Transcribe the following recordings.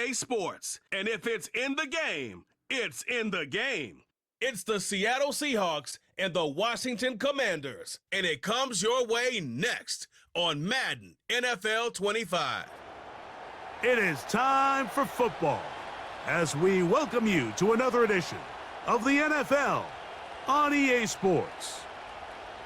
EA Sports. And if it's in the game, it's in the game. It's the Seattle Seahawks and the Washington Commanders. And it comes your way next on Madden NFL 25. It is time for football as we welcome you to another edition of the NFL on EA Sports.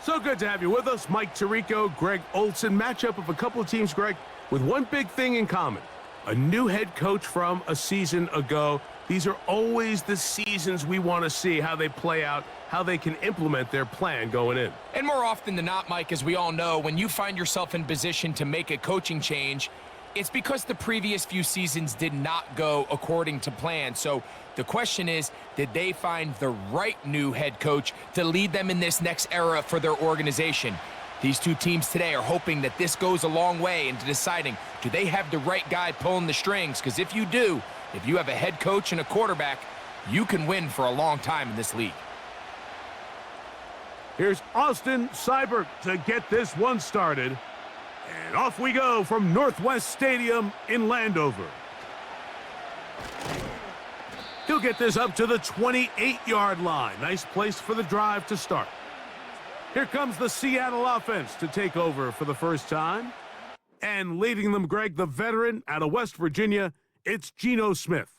So good to have you with us. Mike Tirico, Greg Olson. Matchup of a couple of teams, Greg, with one big thing in common. A new head coach from a season ago. These are always the seasons we want to see how they play out, how they can implement their plan going in. And more often than not, Mike, as we all know, when you find yourself in position to make a coaching change, it's because the previous few seasons did not go according to plan. So the question is, did they find the right new head coach to lead them in this next era for their organization? These two teams today are hoping that this goes a long way into deciding, do they have the right guy pulling the strings? Because if you do, if you have a head coach and a quarterback, you can win for a long time in this league. Here's Austin Seibert to get this one started. And off we go from Northwest Stadium in Landover. He'll get this up to the 28-yard line. Nice place for the drive to start. Here comes the Seattle offense to take over for the first time. And leading them, Greg, the veteran out of West Virginia, it's Geno Smith.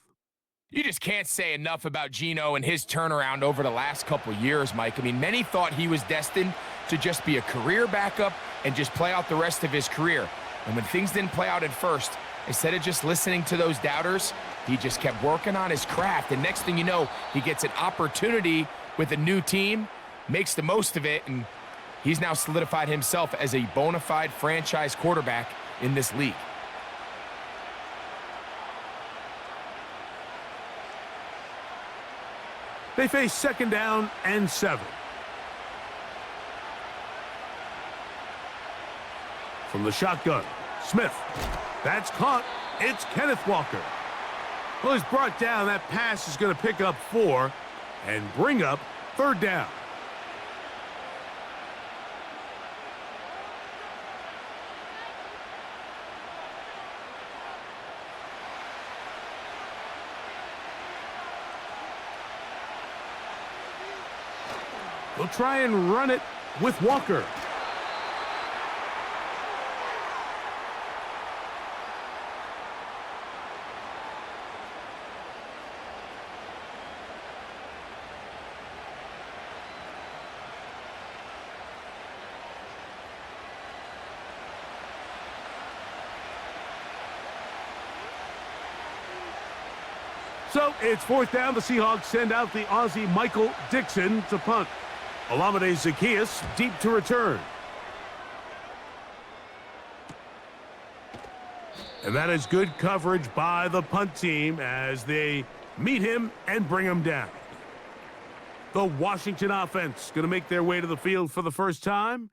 You just can't say enough about Geno and his turnaround over the last couple years, Mike. I mean, many thought he was destined to just be a career backup and just play out the rest of his career. And when things didn't play out at first, instead of just listening to those doubters, he just kept working on his craft. And next thing you know, he gets an opportunity with a new team, makes the most of it, and he's now solidified himself as a bona fide franchise quarterback in this league. They face second down and 7. From the shotgun, Smith. That's caught. It's Kenneth Walker. Well, he's brought down. That pass is going to pick up 4 and bring up third down. We'll try and run it with Walker. So it's fourth down. The Seahawks send out the Aussie Michael Dixon to punt. Olamide Zaccheaus deep to return. And that is good coverage by the punt team as they meet him and bring him down. The Washington offense going to make their way to the field for the first time.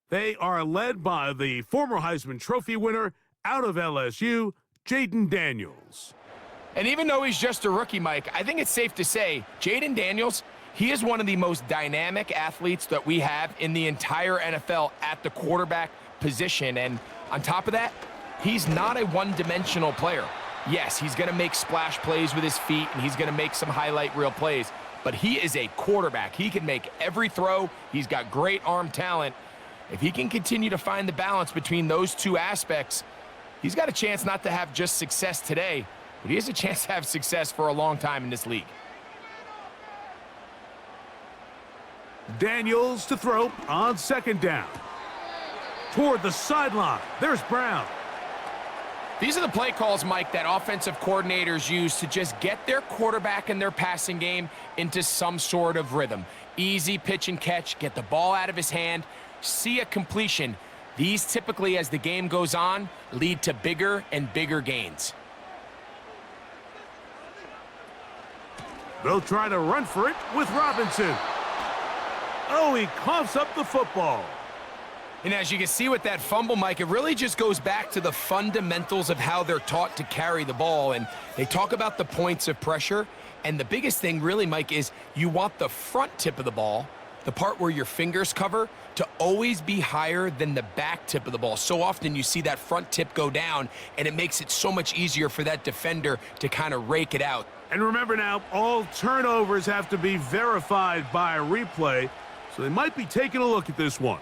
They are led by the former Heisman Trophy winner out of LSU, Jayden Daniels. And even though he's just a rookie, Mike, I think it's safe to say Jayden Daniels, he is one of the most dynamic athletes that we have in the entire NFL at the quarterback position. And on top of that, he's not a one-dimensional player. Yes, he's going to make splash plays with his feet, and he's going to make some highlight reel plays. But he is a quarterback. He can make every throw. He's got great arm talent. If he can continue to find the balance between those two aspects, he's got a chance not to have just success today, but he has a chance to have success for a long time in this league. Daniels to throw on second down. Toward the sideline, there's Brown. These are the play calls, Mike, that offensive coordinators use to just get their quarterback and their passing game into some sort of rhythm. Easy pitch and catch, get the ball out of his hand, see a completion. These typically, as the game goes on, lead to bigger and bigger gains. They'll try to run for it with Robinson. Oh, he coughs up the football. And as you can see with that fumble, Mike, it really just goes back to the fundamentals of how they're taught to carry the ball. And they talk about the points of pressure. And the biggest thing really, Mike, is you want the front tip of the ball the part where your fingers cover, to always be higher than the back tip of the ball. So often you see that front tip go down, and it makes it so much easier for that defender to kind of rake it out. And remember now, all turnovers have to be verified by a replay, so they might be taking a look at this one.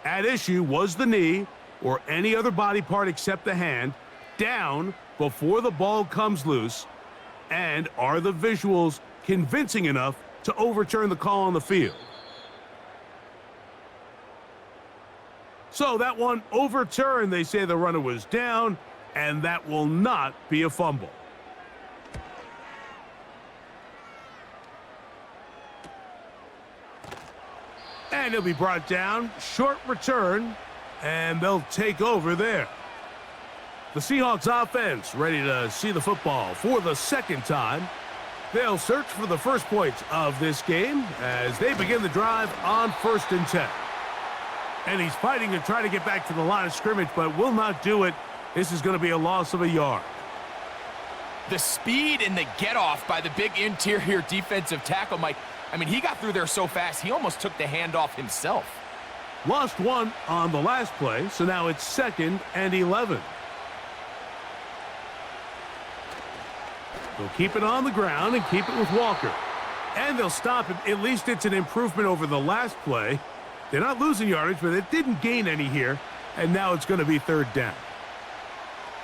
At issue was the knee, or any other body part except the hand, down before the ball comes loose, and are the visuals convincing enough to overturn the call on the field? So that one overturned. They say the runner was down, and that will not be a fumble. And he'll be brought down. Short return, and they'll take over there. The Seahawks offense ready to see the football for the second time. They'll search for the first points of this game as they begin the drive on 1st and 10. And he's fighting to try to get back to the line of scrimmage, but will not do it. This is going to be a loss of a yard. The speed and the get-off by the big interior defensive tackle, Mike. I mean, he got through there so fast, he almost took the handoff himself. Lost one on the last play, so now it's 2nd and 11. They'll keep it on the ground and keep it with Walker. And they'll stop it. At least it's an improvement over the last play. They're not losing yardage, but it didn't gain any here. And now it's going to be 3rd down.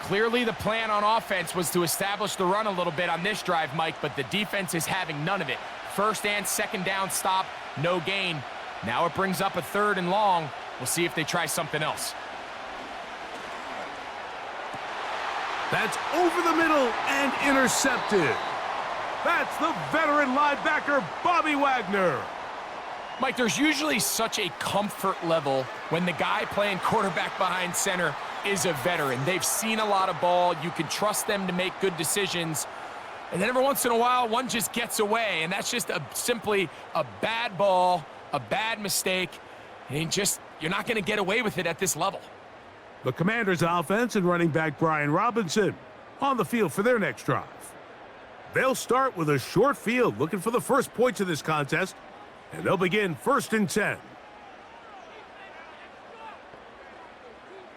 Clearly the plan on offense was to establish the run a little bit on this drive, Mike, but the defense is having none of it. 1st and 2nd down stop, no gain. Now it brings up a 3rd and long. We'll see if they try something else. That's over the middle and intercepted. That's the veteran linebacker, Bobby Wagner. Mike, there's usually such a comfort level when the guy playing quarterback behind center is a veteran. They've seen a lot of ball. You can trust them to make good decisions. And then every once in a while, one just gets away, and that's just simply a bad ball, a bad mistake, and you're not going to get away with it at this level. The Commanders' offense and running back Brian Robinson on the field for their next drive. They'll start with a short field, looking for the first points of this contest, and they'll begin 1st and 10.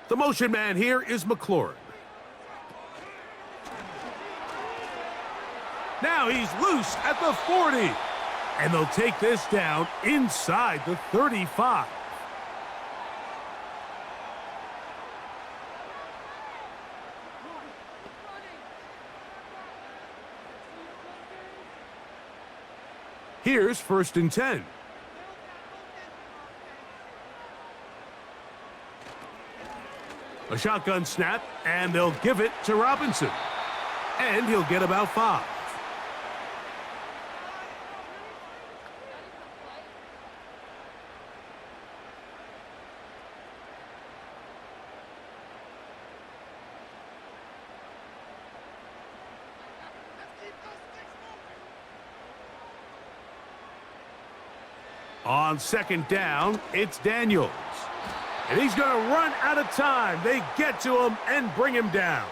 The motion man here is McLaurin. Now he's loose at the 40, and they'll take this down inside the 35. Here's 1st and 10. A shotgun snap, and they'll give it to Robinson. And he'll get about 5. On 2nd down, it's Daniels. And he's going to run out of time. They get to him and bring him down.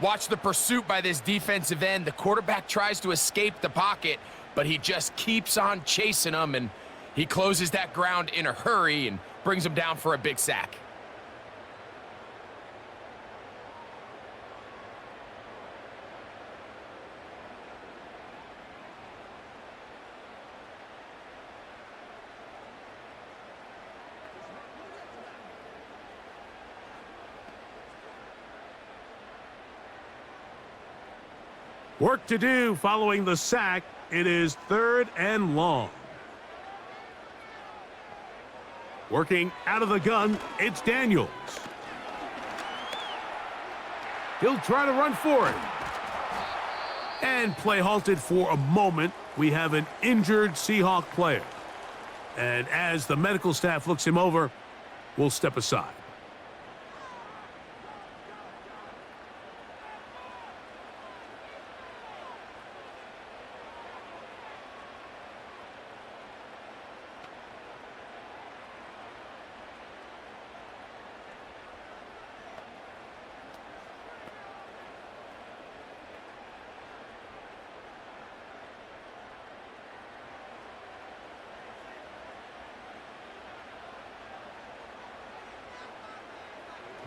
Watch the pursuit by this defensive end. The quarterback tries to escape the pocket, but he just keeps on chasing him, and he closes that ground in a hurry and brings him down for a big sack. Work to do following the sack. It is 3rd and long. Working out of the gun, it's Daniels. He'll try to run for it. And play halted for a moment. We have an injured Seahawk player. And as the medical staff looks him over, we'll step aside.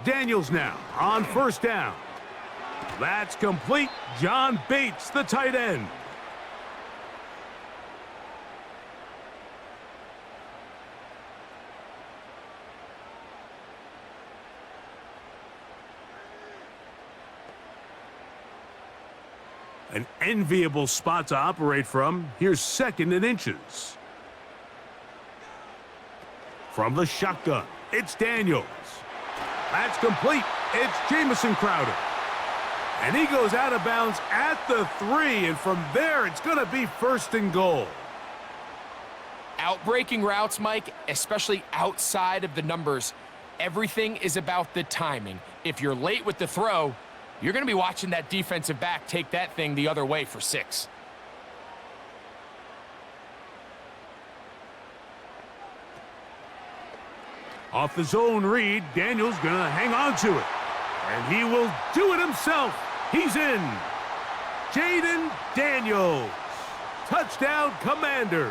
Daniels now on first down. That's complete. John Bates, the tight end. An enviable spot to operate from. Here's 2nd and inches. From the shotgun, it's Daniels. That's complete. It's Jamison Crowder. And he goes out of bounds at the 3, and from there, it's going to be 1st and goal. Outbreaking routes, Mike, especially outside of the numbers, everything is about the timing. If you're late with the throw, you're going to be watching that defensive back take that thing the other way for 6. Off the zone read, Daniels going to hang on to it. And he will do it himself. He's in. Jaden Daniels. Touchdown, Commanders.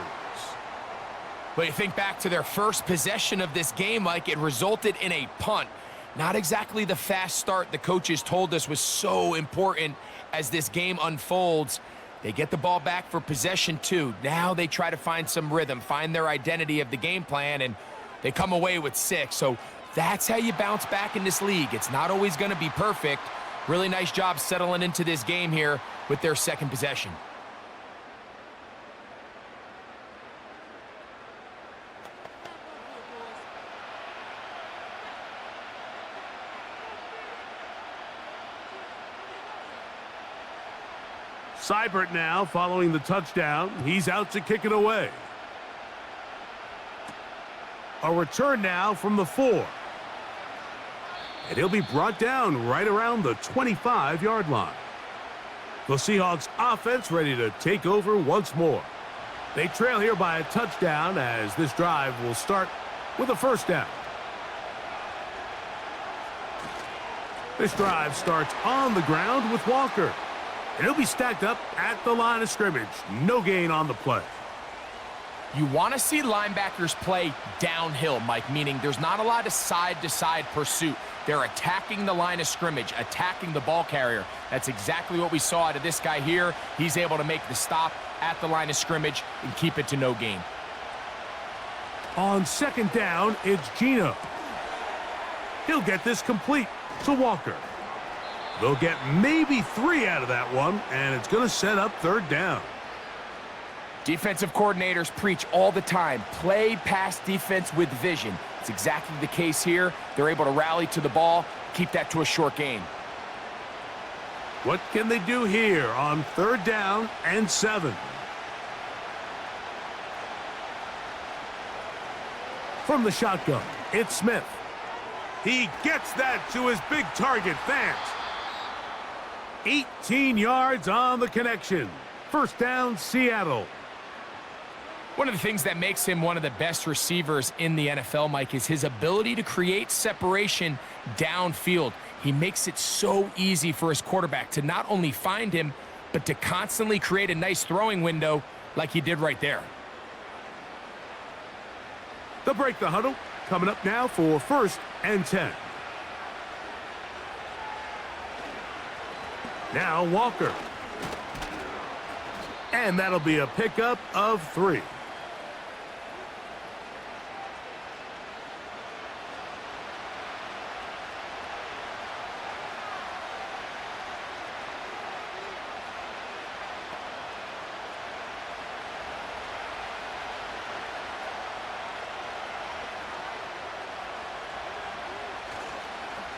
But you think back to their first possession of this game, Mike, it resulted in a punt. Not exactly the fast start the coaches told us was so important as this game unfolds. They get the ball back for possession 2. Now they try to find some rhythm, find their identity of the game plan, and they come away with 6. So that's how you bounce back in this league. It's not always going to be perfect. Really nice job settling into this game here with their 2nd possession. Seibert now following the touchdown. He's out to kick it away. A return now from the 4. And he'll be brought down right around the 25-yard line. The Seahawks offense ready to take over once more. They trail here by a touchdown as this drive will start with a 1st down. This drive starts on the ground with Walker. And he'll be stacked up at the line of scrimmage. No gain on the play. You want to see linebackers play downhill, Mike, meaning there's not a lot of side-to-side pursuit. They're attacking the line of scrimmage, attacking the ball carrier. That's exactly what we saw out of this guy here. He's able to make the stop at the line of scrimmage and keep it to no gain. On 2nd down, it's Gino. He'll get this complete to Walker. They'll get maybe 3 out of that one, and it's going to set up 3rd down. Defensive coordinators preach all the time, play pass defense with vision. It's exactly the case here. They're able to rally to the ball, keep that to a short gain. What can they do here on 3rd down and 7? From the shotgun, it's Smith. He gets that to his big target, Fant. 18 yards on the connection. 1st down, Seattle. One of the things that makes him one of the best receivers in the NFL, Mike, is his ability to create separation downfield. He makes it so easy for his quarterback to not only find him, but to constantly create a nice throwing window like he did right there. They'll break the huddle. Coming up now for 1st and 10. Now Walker. And that'll be a pickup of 3.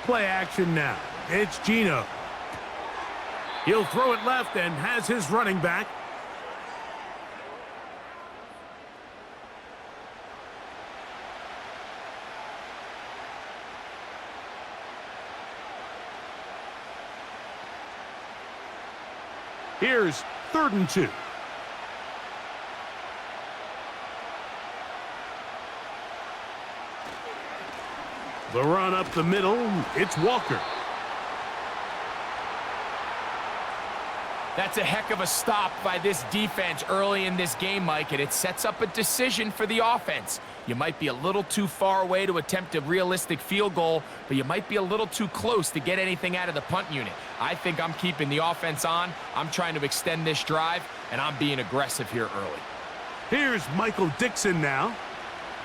Play action now. It's Gino. He'll throw it left and has his running back. Here's 3rd and 2. The run up the middle, it's Walker. That's a heck of a stop by this defense early in this game, Mike, and it sets up a decision for the offense. You might be a little too far away to attempt a realistic field goal, but you might be a little too close to get anything out of the punt unit. I think I'm keeping the offense on. I'm trying to extend this drive, and I'm being aggressive here early. Here's Michael Dixon now.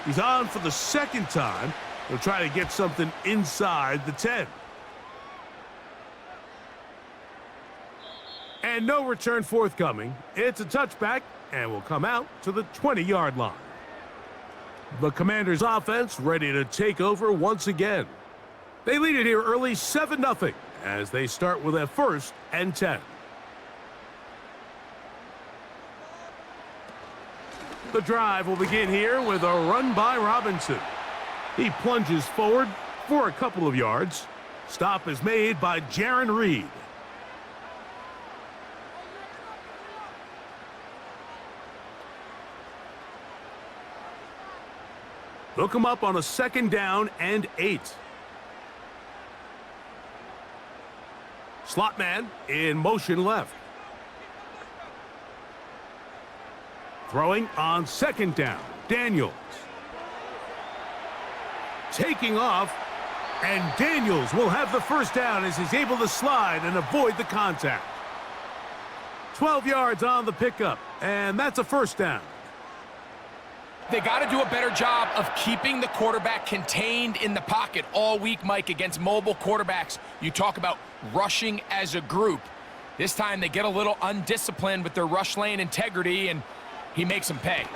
He's on for the second time. He'll try to get something inside the 10. And no return forthcoming. It's a touchback and will come out to the 20-yard line. The Commanders' offense ready to take over once again. They lead it here early 7-0 as they start with a 1st and 10. The drive will begin here with a run by Robinson. He plunges forward for a couple of yards. Stop is made by Jarran Reed. They'll come up on a 2nd down and 8. Slot man in motion left. Throwing on 2nd down. Daniels. Taking off. And Daniels will have the 1st down as he's able to slide and avoid the contact. 12 yards on the pickup. And that's a 1st down. They got to do a better job of keeping the quarterback contained in the pocket all week, Mike, against mobile quarterbacks. You talk about rushing as a group. This time they get a little undisciplined with their rush lane integrity, and he makes them pay.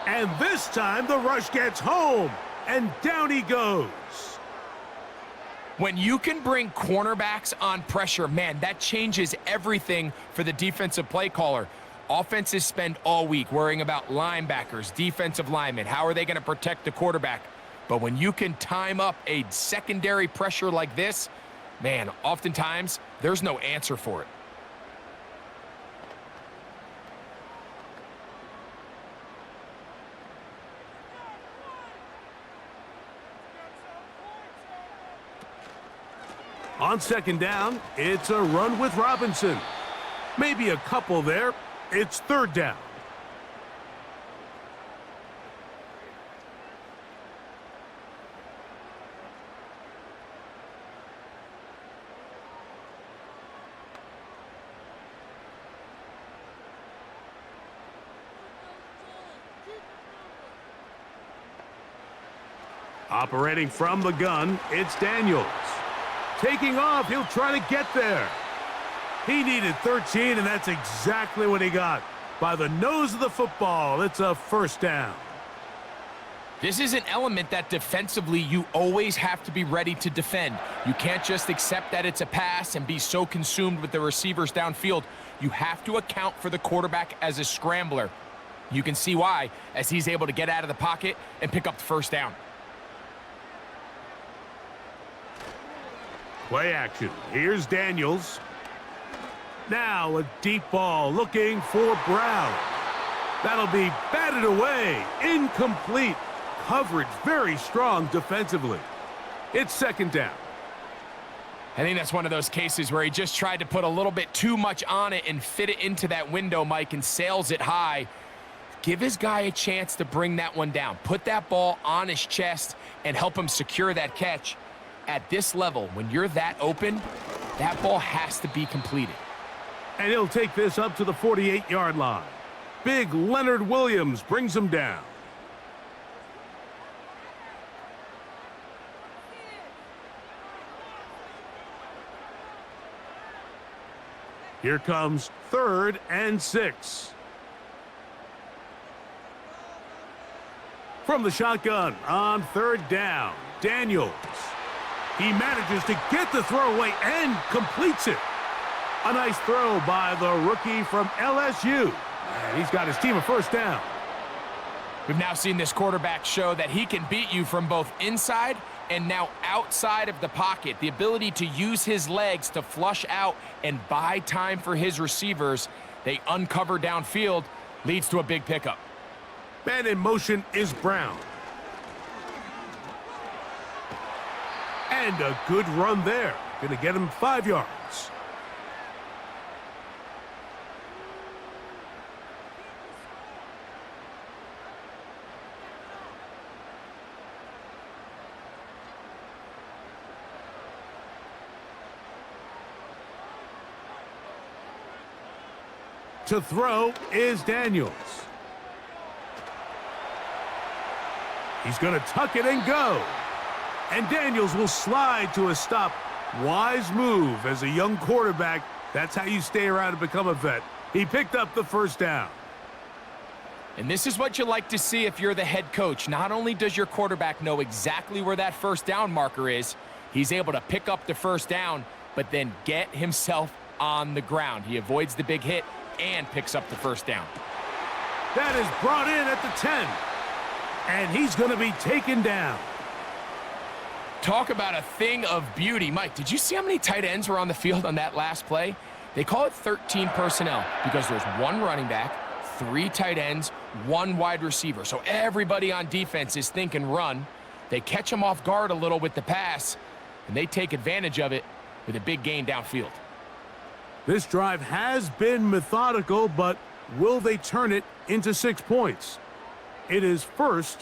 And this time the rush gets home, and down he goes. When you can bring cornerbacks on pressure, man, that changes everything for the defensive play caller. Offenses spend all week worrying about linebackers, defensive linemen. How are they going to protect the quarterback? But when you can time up a secondary pressure like this, man, oftentimes there's no answer for it. On 2nd down, it's a run with Robinson. Maybe a couple there. It's 3rd down. Operating from the gun, it's Daniels. Taking off, he'll try to get there. He needed 13, and that's exactly what he got. By the nose of the football, it's a 1st down. This is an element that defensively you always have to be ready to defend. You can't just accept that it's a pass and be so consumed with the receivers downfield. You have to account for the quarterback as a scrambler. You can see why, as he's able to get out of the pocket and pick up the 1st down. Play action. Here's Daniels. Now a deep ball looking for Brown. That'll be batted away. Incomplete. Coverage very strong defensively. It's 2nd down. I think that's one of those cases where he just tried to put a little bit too much on it and fit it into that window, Mike, and sails it high. Give his guy a chance to bring that one down. Put that ball on his chest and help him secure that catch. At this level, when you're that open, that ball has to be completed. And he'll take this up to the 48-yard line. Big Leonard Williams brings him down. Here comes 3rd and 6. From the shotgun on 3rd down, Daniels. He manages to get the throw away and completes it. A nice throw by the rookie from LSU. And he's got his team a 1st down. We've now seen this quarterback show that he can beat you from both inside and now outside of the pocket. The ability to use his legs to flush out and buy time for his receivers. They uncover downfield, leads to a big pickup. Man in motion is Brown. And a good run there. Going to get him 5 yards. To throw is Daniels. He's going to tuck it and go. And Daniels will slide to a stop. Wise move as a young quarterback. That's how you stay around and become a vet. He picked up the first down. And this is what you like to see if you're the head coach. Not only does your quarterback know exactly where that first down marker is, he's able to pick up the first down, but then get himself on the ground. He avoids the big hit and picks up the first down. That is brought in at the 10. And he's going to be taken down. Talk about a thing of beauty. Mike, did you see how many tight ends were on the field on that last play? They call it 13 personnel because there's one running back, 3 tight ends, 1 wide receiver. So everybody on defense is thinking run. They catch them off guard a little with the pass, and they take advantage of it with a big gain downfield. This drive has been methodical, but will they turn it into 6 points? It is 1st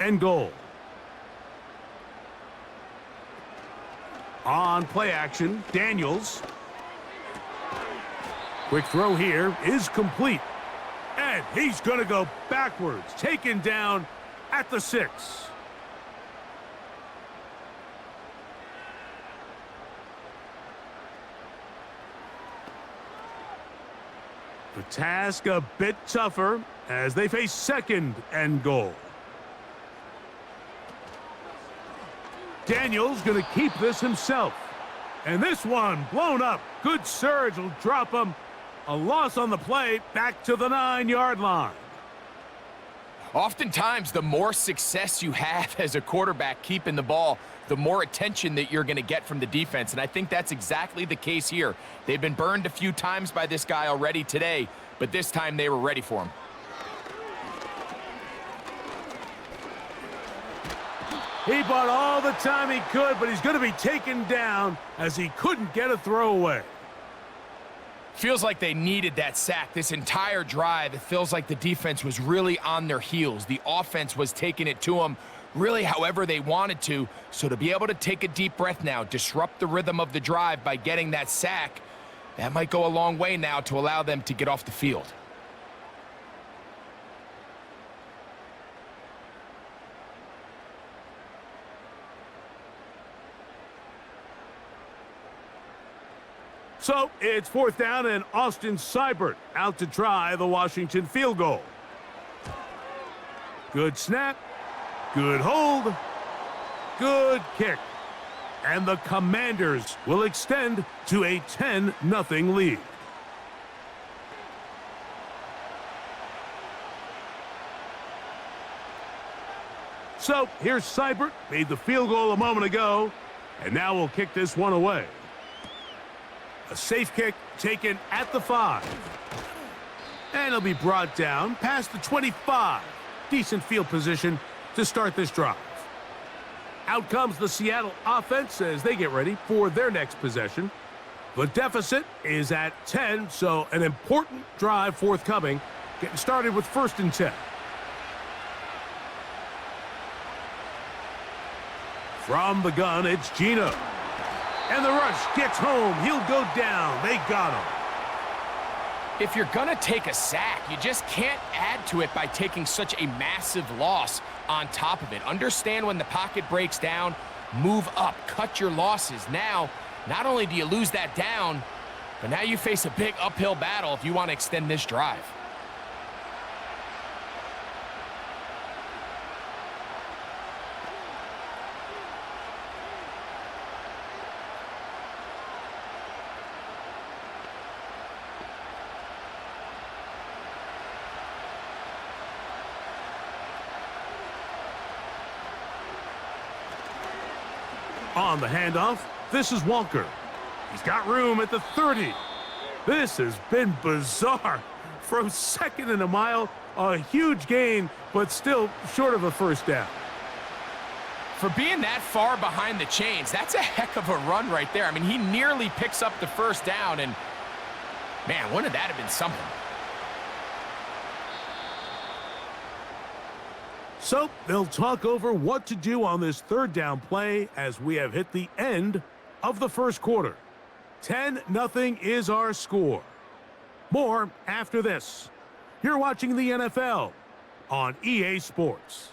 and goal. On play action, Daniels. Quick throw here is complete. And he's going to go backwards, taken down at the 6. The task a bit tougher as they face 2nd and goal. Daniels going to keep this himself. And this one blown up. Good surge will drop him. A loss on the play, back to the 9-yard line. Oftentimes, the more success you have as a quarterback keeping the ball, the more attention that you're going to get from the defense. And I think that's exactly the case here. They've been burned a few times by this guy already today, but this time they were ready for him. He bought all the time he could, but he's going to be taken down as he couldn't get a throwaway. Feels like they needed that sack this entire drive. It feels like the defense was really on their heels. The offense was taking it to them really however they wanted to. So to be able to take a deep breath now, disrupt the rhythm of the drive by getting that sack, that might go a long way now to allow them to get off the field. So it's 4th down and Austin Seibert out to try the Washington field goal. Good snap, good hold, good kick. And the Commanders will extend to a 10-0 lead. So here's Seibert, made the field goal a moment ago, and now we'll kick this one away. A safe kick taken at the 5. And it'll be brought down past the 25. Decent field position to start this drive. Out comes the Seattle offense as they get ready for their next possession. The deficit is at 10, so an important drive forthcoming. Getting started with 1st and 10. From the gun, it's Gino. And the rush gets home. He'll go down. They got him. If you're going to take a sack, you just can't add to it by taking such a massive loss on top of it. Understand when the pocket breaks down, move up, cut your losses. Now, not only do you lose that down, but now you face a big uphill battle if you want to extend this drive. On the handoff, this is Walker. He's got room at the 30. This has been bizarre. From 2nd and a mile, a huge gain, but still short of a first down. For being that far behind the chains, that's a heck of a run right there. I mean, he nearly picks up the first down, and man, wouldn't that have been something? So they'll talk over what to do on this 3rd down play as we have hit the end of the first quarter. 10-0 is our score. More after this. You're watching the NFL on EA Sports.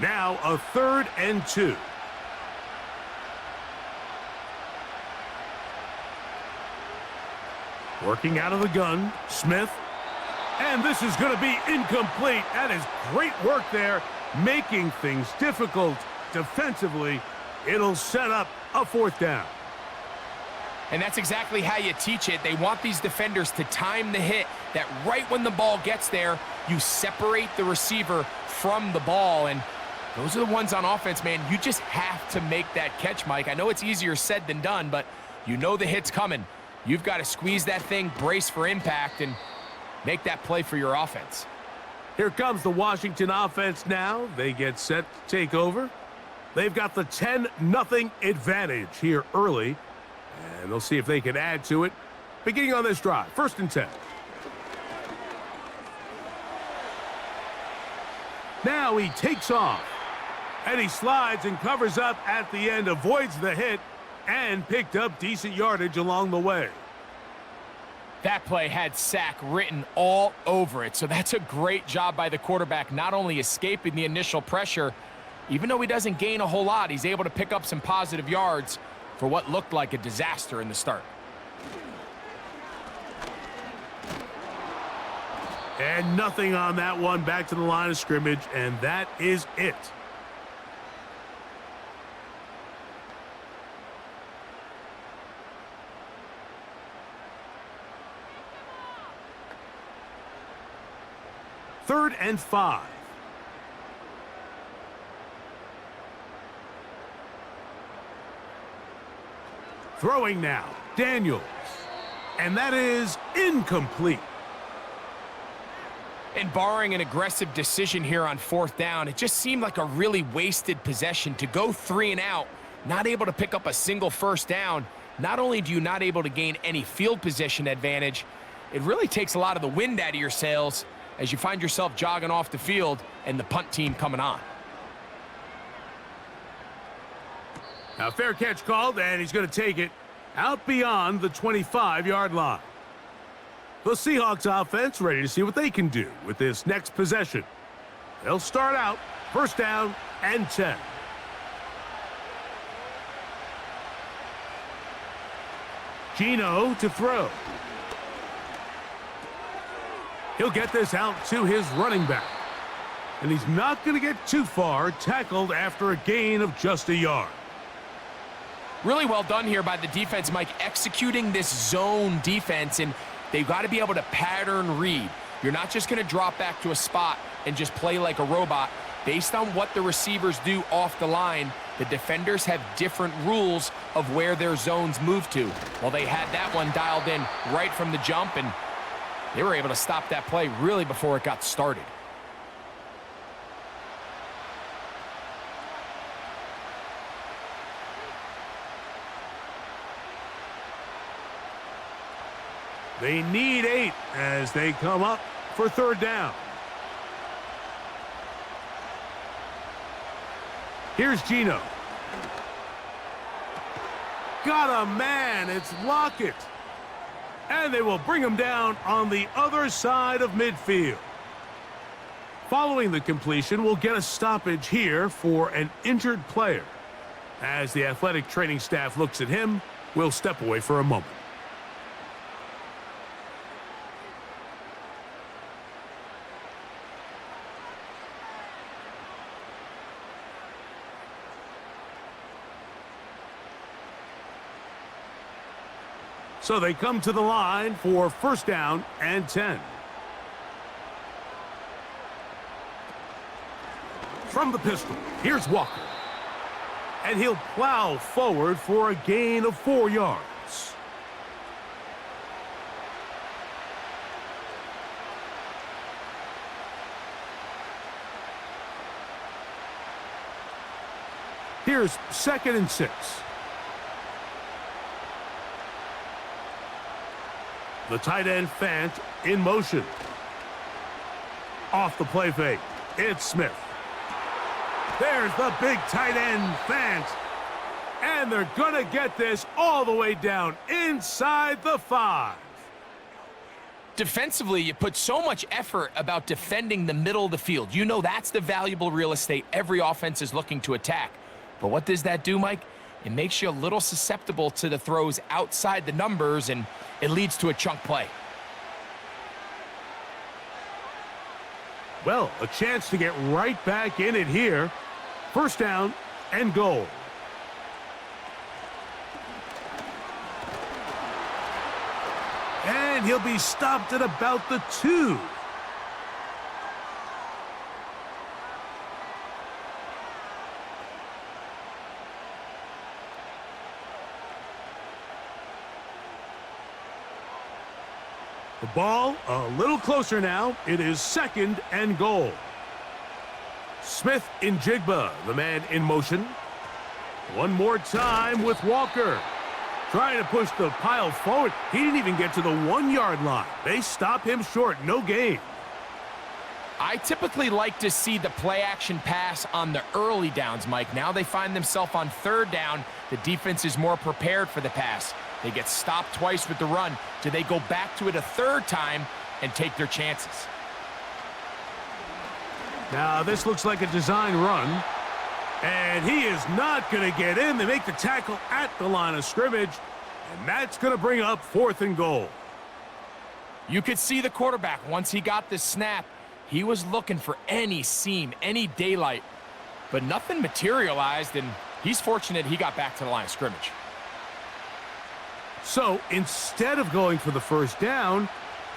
Now a 3rd and 2. Working out of the gun, Smith. And this is going to be incomplete. That is great work there, making things difficult defensively. It'll set up a 4th down. And that's exactly how you teach it. They want these defenders to time the hit, that right when the ball gets there, you separate the receiver from the ball. And those are the ones on offense, man. You just have to make that catch, Mike. I know it's easier said than done, but you know the hit's coming. You've got to squeeze that thing, brace for impact, and make that play for your offense. Here comes the Washington offense now. They get set to take over. They've got the 10-0 advantage here early, and they'll see if they can add to it. Beginning on this drive, 1st and 10. Now he takes off, and he slides and covers up at the end, avoids the hit, and picked up decent yardage along the way. That play had sack written all over it, so that's a great job by the quarterback, not only escaping the initial pressure, even though he doesn't gain a whole lot, he's able to pick up some positive yards for what looked like a disaster in the start. And nothing on that one, back to the line of scrimmage, and that is it. Third and 5. Throwing now, Daniels. And that is incomplete. And barring an aggressive decision here on 4th down, it just seemed like a really wasted possession to go 3 and out, not able to pick up a single 1st down. Not only do you not able to gain any field position advantage, it really takes a lot of the wind out of your sails as you find yourself jogging off the field and the punt team coming on. Now, fair catch called, and he's going to take it out beyond the 25-yard line. The Seahawks offense ready to see what they can do with this next possession. They'll start out 1st down and 10. Geno to throw. He'll get this out to his running back. And he's not going to get too far, tackled after a gain of just a yard. Really well done here by the defense, Mike, executing this zone defense, and they've got to be able to pattern read. You're not just going to drop back to a spot and just play like a robot. Based on what the receivers do off the line, the defenders have different rules of where their zones move to. Well, they had that one dialed in right from the jump, and they were able to stop that play really before it got started. They need 8 as they come up for 3rd down. Here's Geno. Got a man. It's Lockett. And they will bring him down on the other side of midfield. Following the completion, we'll get a stoppage here for an injured player. As the athletic training staff looks at him, we'll step away for a moment. So they come to the line for 1st down and 10. From the pistol, here's Walker. And he'll plow forward for a gain of 4 yards. Here's 2nd and 6. The tight end Fant in motion. Off the play fake, it's Smith. There's the big tight end Fant. And they're going to get this all the way down inside the 5. Defensively, you put so much effort about defending the middle of the field. You know that's the valuable real estate every offense is looking to attack. But what does that do, Mike? It makes you a little susceptible to the throws outside the numbers, and it leads to a chunk play. Well, a chance to get right back in it here. First down and goal. And he'll be stopped at about the 2. The ball a little closer now. It is second and goal. Smith in Jigba, the man in motion. One more time with Walker. Trying to push the pile forward. He didn't even get to the 1-yard line. They stop him short. No gain. I typically like to see the play action pass on the early downs, Mike. Now they find themselves on third down. The defense is more prepared for the pass. They get stopped twice with the run. Do they go back to it a third time and take their chances? Now this looks like a design run. And he is not going to get in. They make the tackle at the line of scrimmage. And that's going to bring up 4th and goal. You could see the quarterback, once he got the snap, he was looking for any seam, any daylight. But nothing materialized, and he's fortunate he got back to the line of scrimmage. So instead of going for the first down,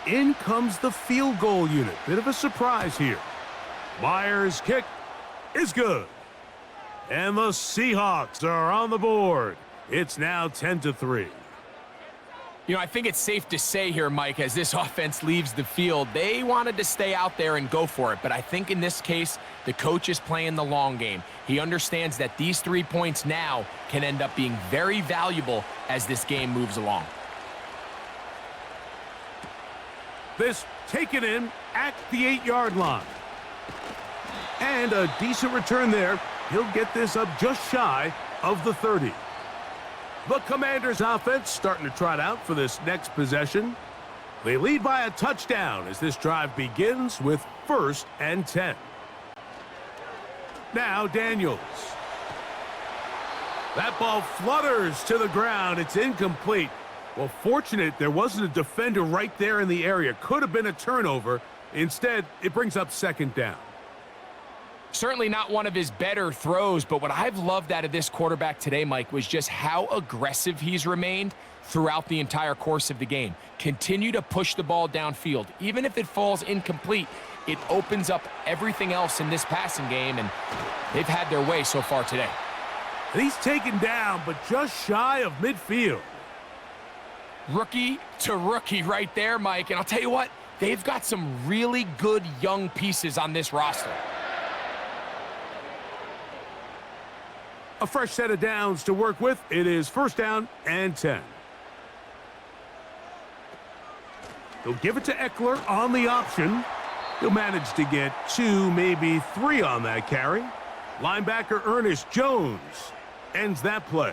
in comes the field goal unit. Bit of a surprise here. Myers' kick is good. And the Seahawks are on the board. It's now 10-3. You know, I think it's safe to say here, Mike, as this offense leaves the field, they wanted to stay out there and go for it. But I think in this case, the coach is playing the long game. He understands that these 3 points now can end up being very valuable as this game moves along. This taken in at the 8-yard line. And a decent return there. He'll get this up just shy of the 30. The Commanders' offense starting to trot out for this next possession. They lead by a touchdown as this drive begins with 1st and 10. Now Daniels. That ball flutters to the ground. It's incomplete. Well, fortunate there wasn't a defender right there in the area. Could have been a turnover. Instead, it brings up 2nd down. Certainly not one of his better throws, but what I've loved out of this quarterback today, Mike, was just how aggressive he's remained throughout the entire course of the game. Continue to push the ball downfield. Even if it falls incomplete, it opens up everything else in this passing game, and they've had their way so far today. And he's taken down, but just shy of midfield. Rookie to rookie right there, Mike, and I'll tell you what, they've got some really good young pieces on this roster. A fresh set of downs to work with. It is 1st down and 10. He'll give it to Eckler on the option. He'll manage to get 2, maybe 3 on that carry. Linebacker Ernest Jones ends that play.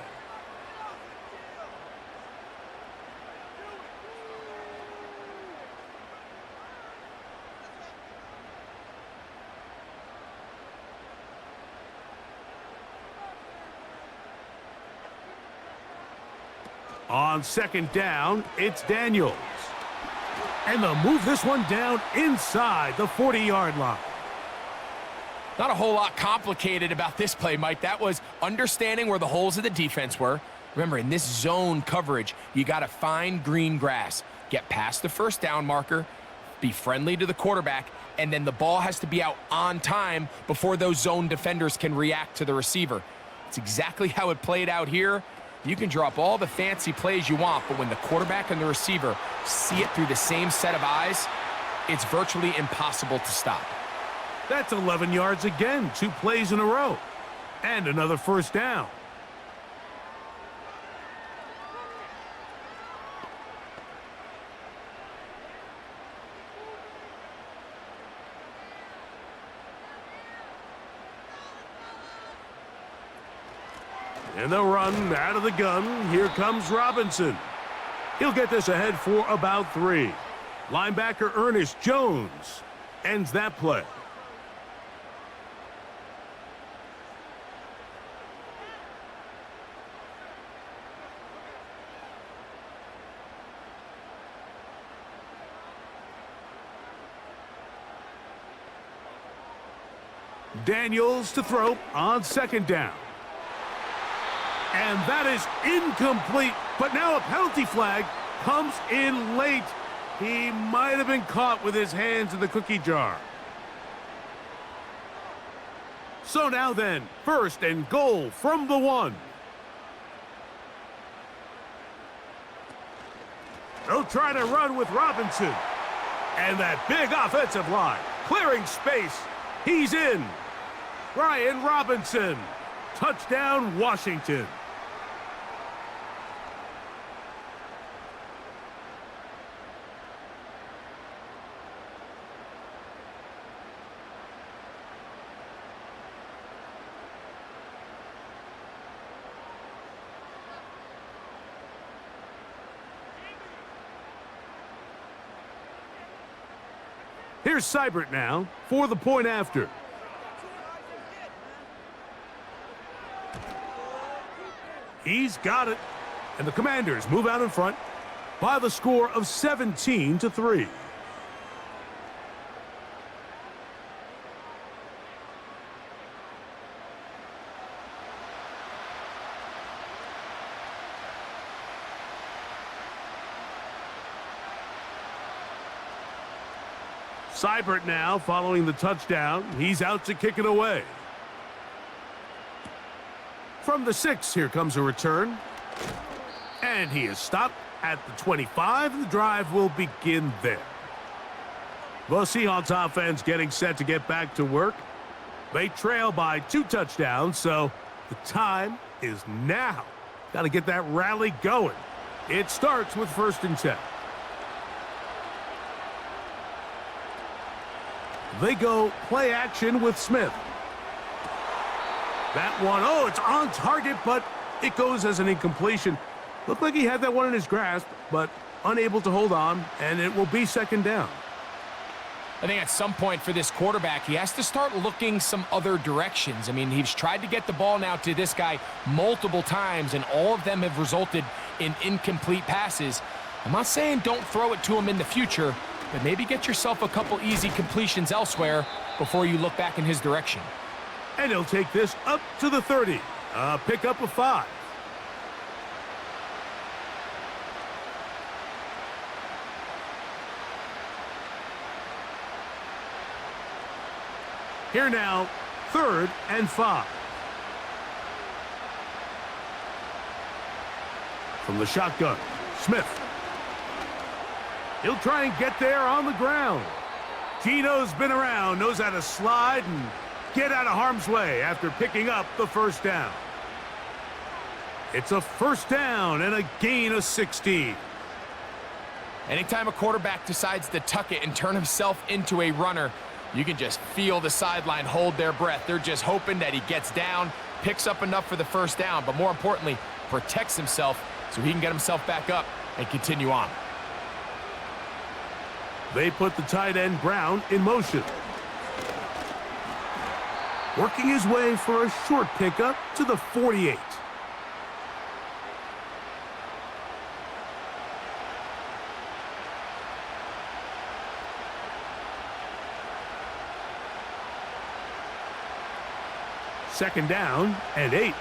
On 2nd down, it's Daniels. And they'll move this one down inside the 40-yard line. Not a whole lot complicated about this play, Mike. That was understanding where the holes of the defense were. Remember, in this zone coverage, you got to find green grass. Get past the 1st down marker, be friendly to the quarterback, and then the ball has to be out on time before those zone defenders can react to the receiver. It's exactly how it played out here. You can draw up all the fancy plays you want, but when the quarterback and the receiver see it through the same set of eyes, it's virtually impossible to stop. That's 11 yards again, 2 plays in a row. And another 1st down. And they'll run out of the gun. Here comes Robinson. He'll get this ahead for about 3. Linebacker Ernest Jones ends that play. Daniels to throw on 2nd down. And that is incomplete, but now a penalty flag comes in late. He might have been caught with his hands in the cookie jar. So now then, 1st and goal from the 1. They'll try to run with Robinson. And that big offensive line, clearing space. He's in. Brian Robinson. Touchdown, Washington. Here's Seibert now for the point after. He's got it. And the Commanders move out in front by the score of 17-3. Seibert now following the touchdown. He's out to kick it away. From the 6, here comes a return. And he is stopped at the 25, and the drive will begin there. The Seahawks offense getting set to get back to work. They trail by 2 touchdowns, so the time is now. Got to get that rally going. It starts with 1st and 10. They go play action with Smith. That one, oh, it's on target, but it goes as an incompletion. Looked like he had that one in his grasp, but unable to hold on, and it will be 2nd down. I think at some point for this quarterback, he has to start looking some other directions. I mean, he's tried to get the ball now to this guy multiple times, and all of them have resulted in incomplete passes. I'm not saying don't throw it to him in the future, but maybe get yourself a couple easy completions elsewhere before you look back in his direction. And he'll take this up to the 30. Pick up a 5. Here now, 3rd and 5. From the shotgun, Smith. He'll try and get there on the ground. Gino's been around, knows how to slide and get out of harm's way after picking up the 1st down. It's a 1st down and a gain of 16. Anytime a quarterback decides to tuck it and turn himself into a runner, you can just feel the sideline hold their breath. They're just hoping that he gets down, picks up enough for the 1st down, but more importantly, protects himself so he can get himself back up and continue on. They put the tight end Brown in motion. Working his way for a short pickup to the 48. Second down and 8.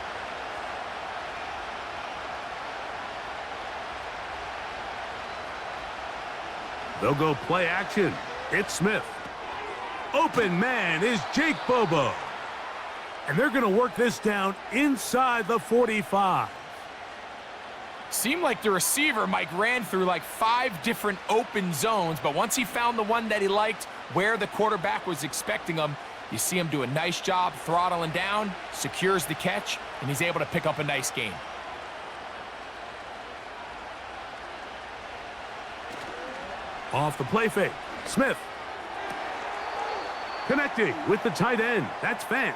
They'll go play action. It's Smith. Open man is Jake Bobo. And they're going to work this down inside the 45. Seemed like the receiver, Mike, ran through like 5 different open zones, but once he found the one that he liked where the quarterback was expecting him, you see him do a nice job throttling down, secures the catch, and he's able to pick up a nice gain. Off the play fake, Smith. Connecting with the tight end, that's Fant.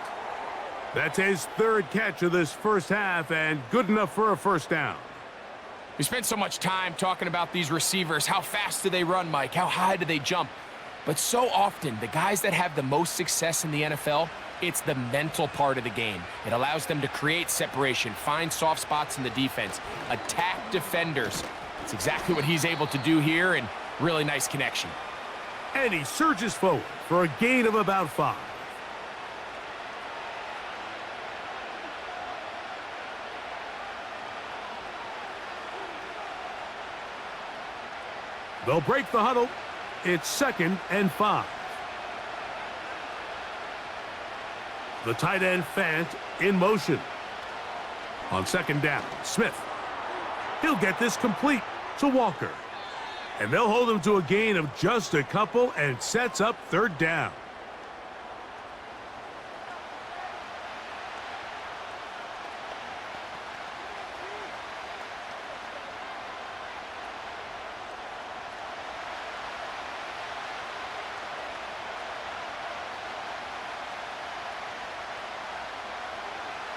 That's his third catch of this first half and good enough for a first down. We spent so much time talking about these receivers. How fast do they run, Mike? How high do they jump? But so often, the guys that have the most success in the NFL, it's the mental part of the game. It allows them to create separation, find soft spots in the defense, attack defenders. It's exactly what he's able to do here, and really nice connection. And he surges forward for a gain of about 5. They'll break the huddle. It's 2nd and 5. The tight end Fant in motion. On 2nd down, Smith. He'll get this complete to Walker. And they'll hold him to a gain of just a couple and sets up 3rd down.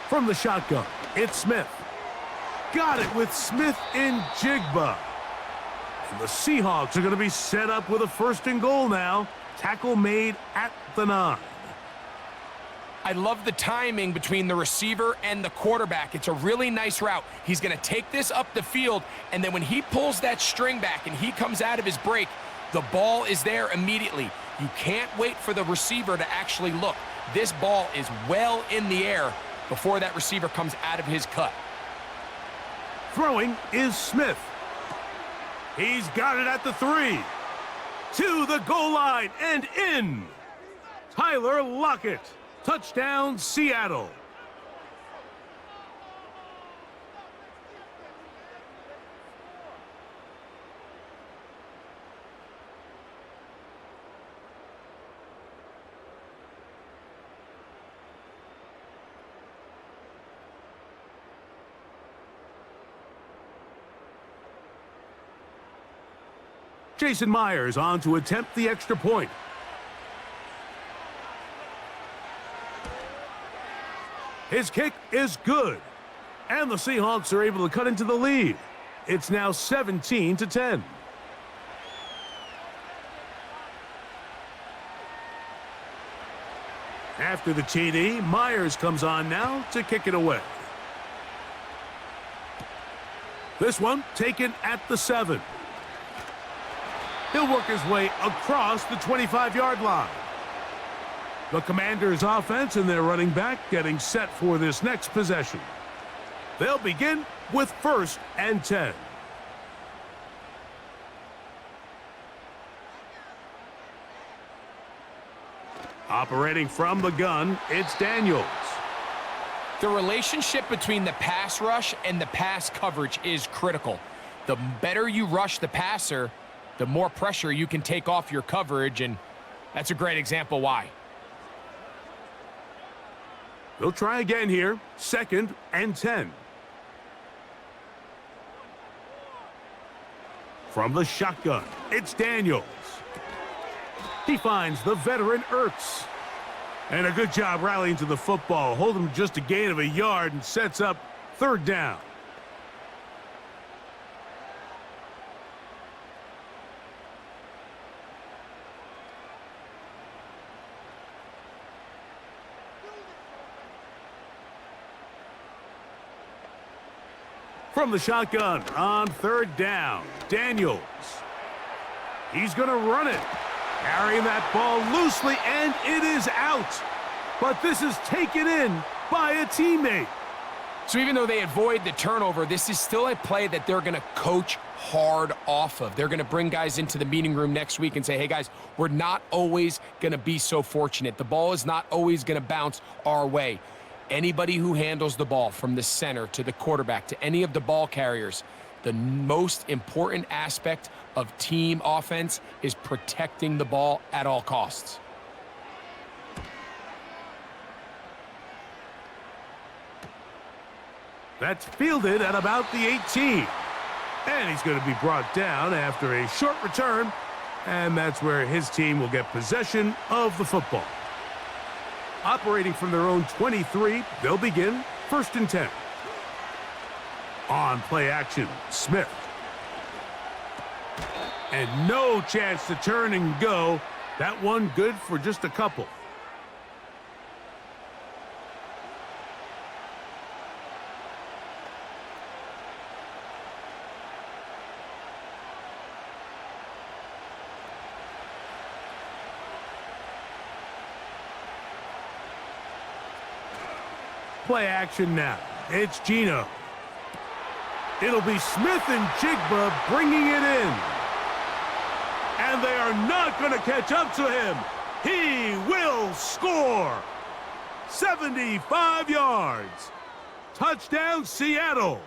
From the shotgun, it's Smith. Got it with Smith in Jigba. And the Seahawks are going to be set up with a 1st and goal now. Tackle made at the 9. I love the timing between the receiver and the quarterback. It's a really nice route. He's going to take this up the field, and then when he pulls that string back and he comes out of his break, the ball is there immediately. You can't wait for the receiver to actually look. This ball is well in the air before that receiver comes out of his cut. Throwing is Smith. He's got it at the 3. To the goal line and in. Tyler Lockett. Touchdown, Seattle. Jason Myers on to attempt the extra point. His kick is good. And the Seahawks are able to cut into the lead. It's now 17-10. After the TD, Myers comes on now to kick it away. This one taken at the 7. He'll work his way across the 25-yard line. The Commanders' offense and their running back getting set for this next possession. They'll begin with 1st and 10. Operating from the gun, it's Daniels. The relationship between the pass rush and the pass coverage is critical. The better you rush the passer, the more pressure you can take off your coverage, and that's a great example why. They'll try again here, 2nd and 10. From the shotgun, it's Daniels. He finds the veteran Ertz. And a good job rallying to the football. Hold him just a gain of a yard and sets up 3rd down. From the shotgun on 3rd down, Daniels. He's going to run it. Carrying that ball loosely, and it is out. But this is taken in by a teammate. So even though they avoid the turnover, this is still a play that they're going to coach hard off of. They're going to bring guys into the meeting room next week and say, hey, guys, we're not always going to be so fortunate. The ball is not always going to bounce our way. Anybody who handles the ball from the center to the quarterback to any of the ball carriers, the most important aspect of team offense is protecting the ball at all costs. That's fielded at about the 18. And he's going to be brought down after a short return. And that's where his team will get possession of the football. Operating from their own 23, they'll begin 1st and 10. On play action, Smith. And no chance to turn and go. That one good for just a couple. Play action now. It's Gino. It'll be Smith and Jigba bringing it in. And they are not going to catch up to him. He will score. 75 yards. Touchdown, Seattle.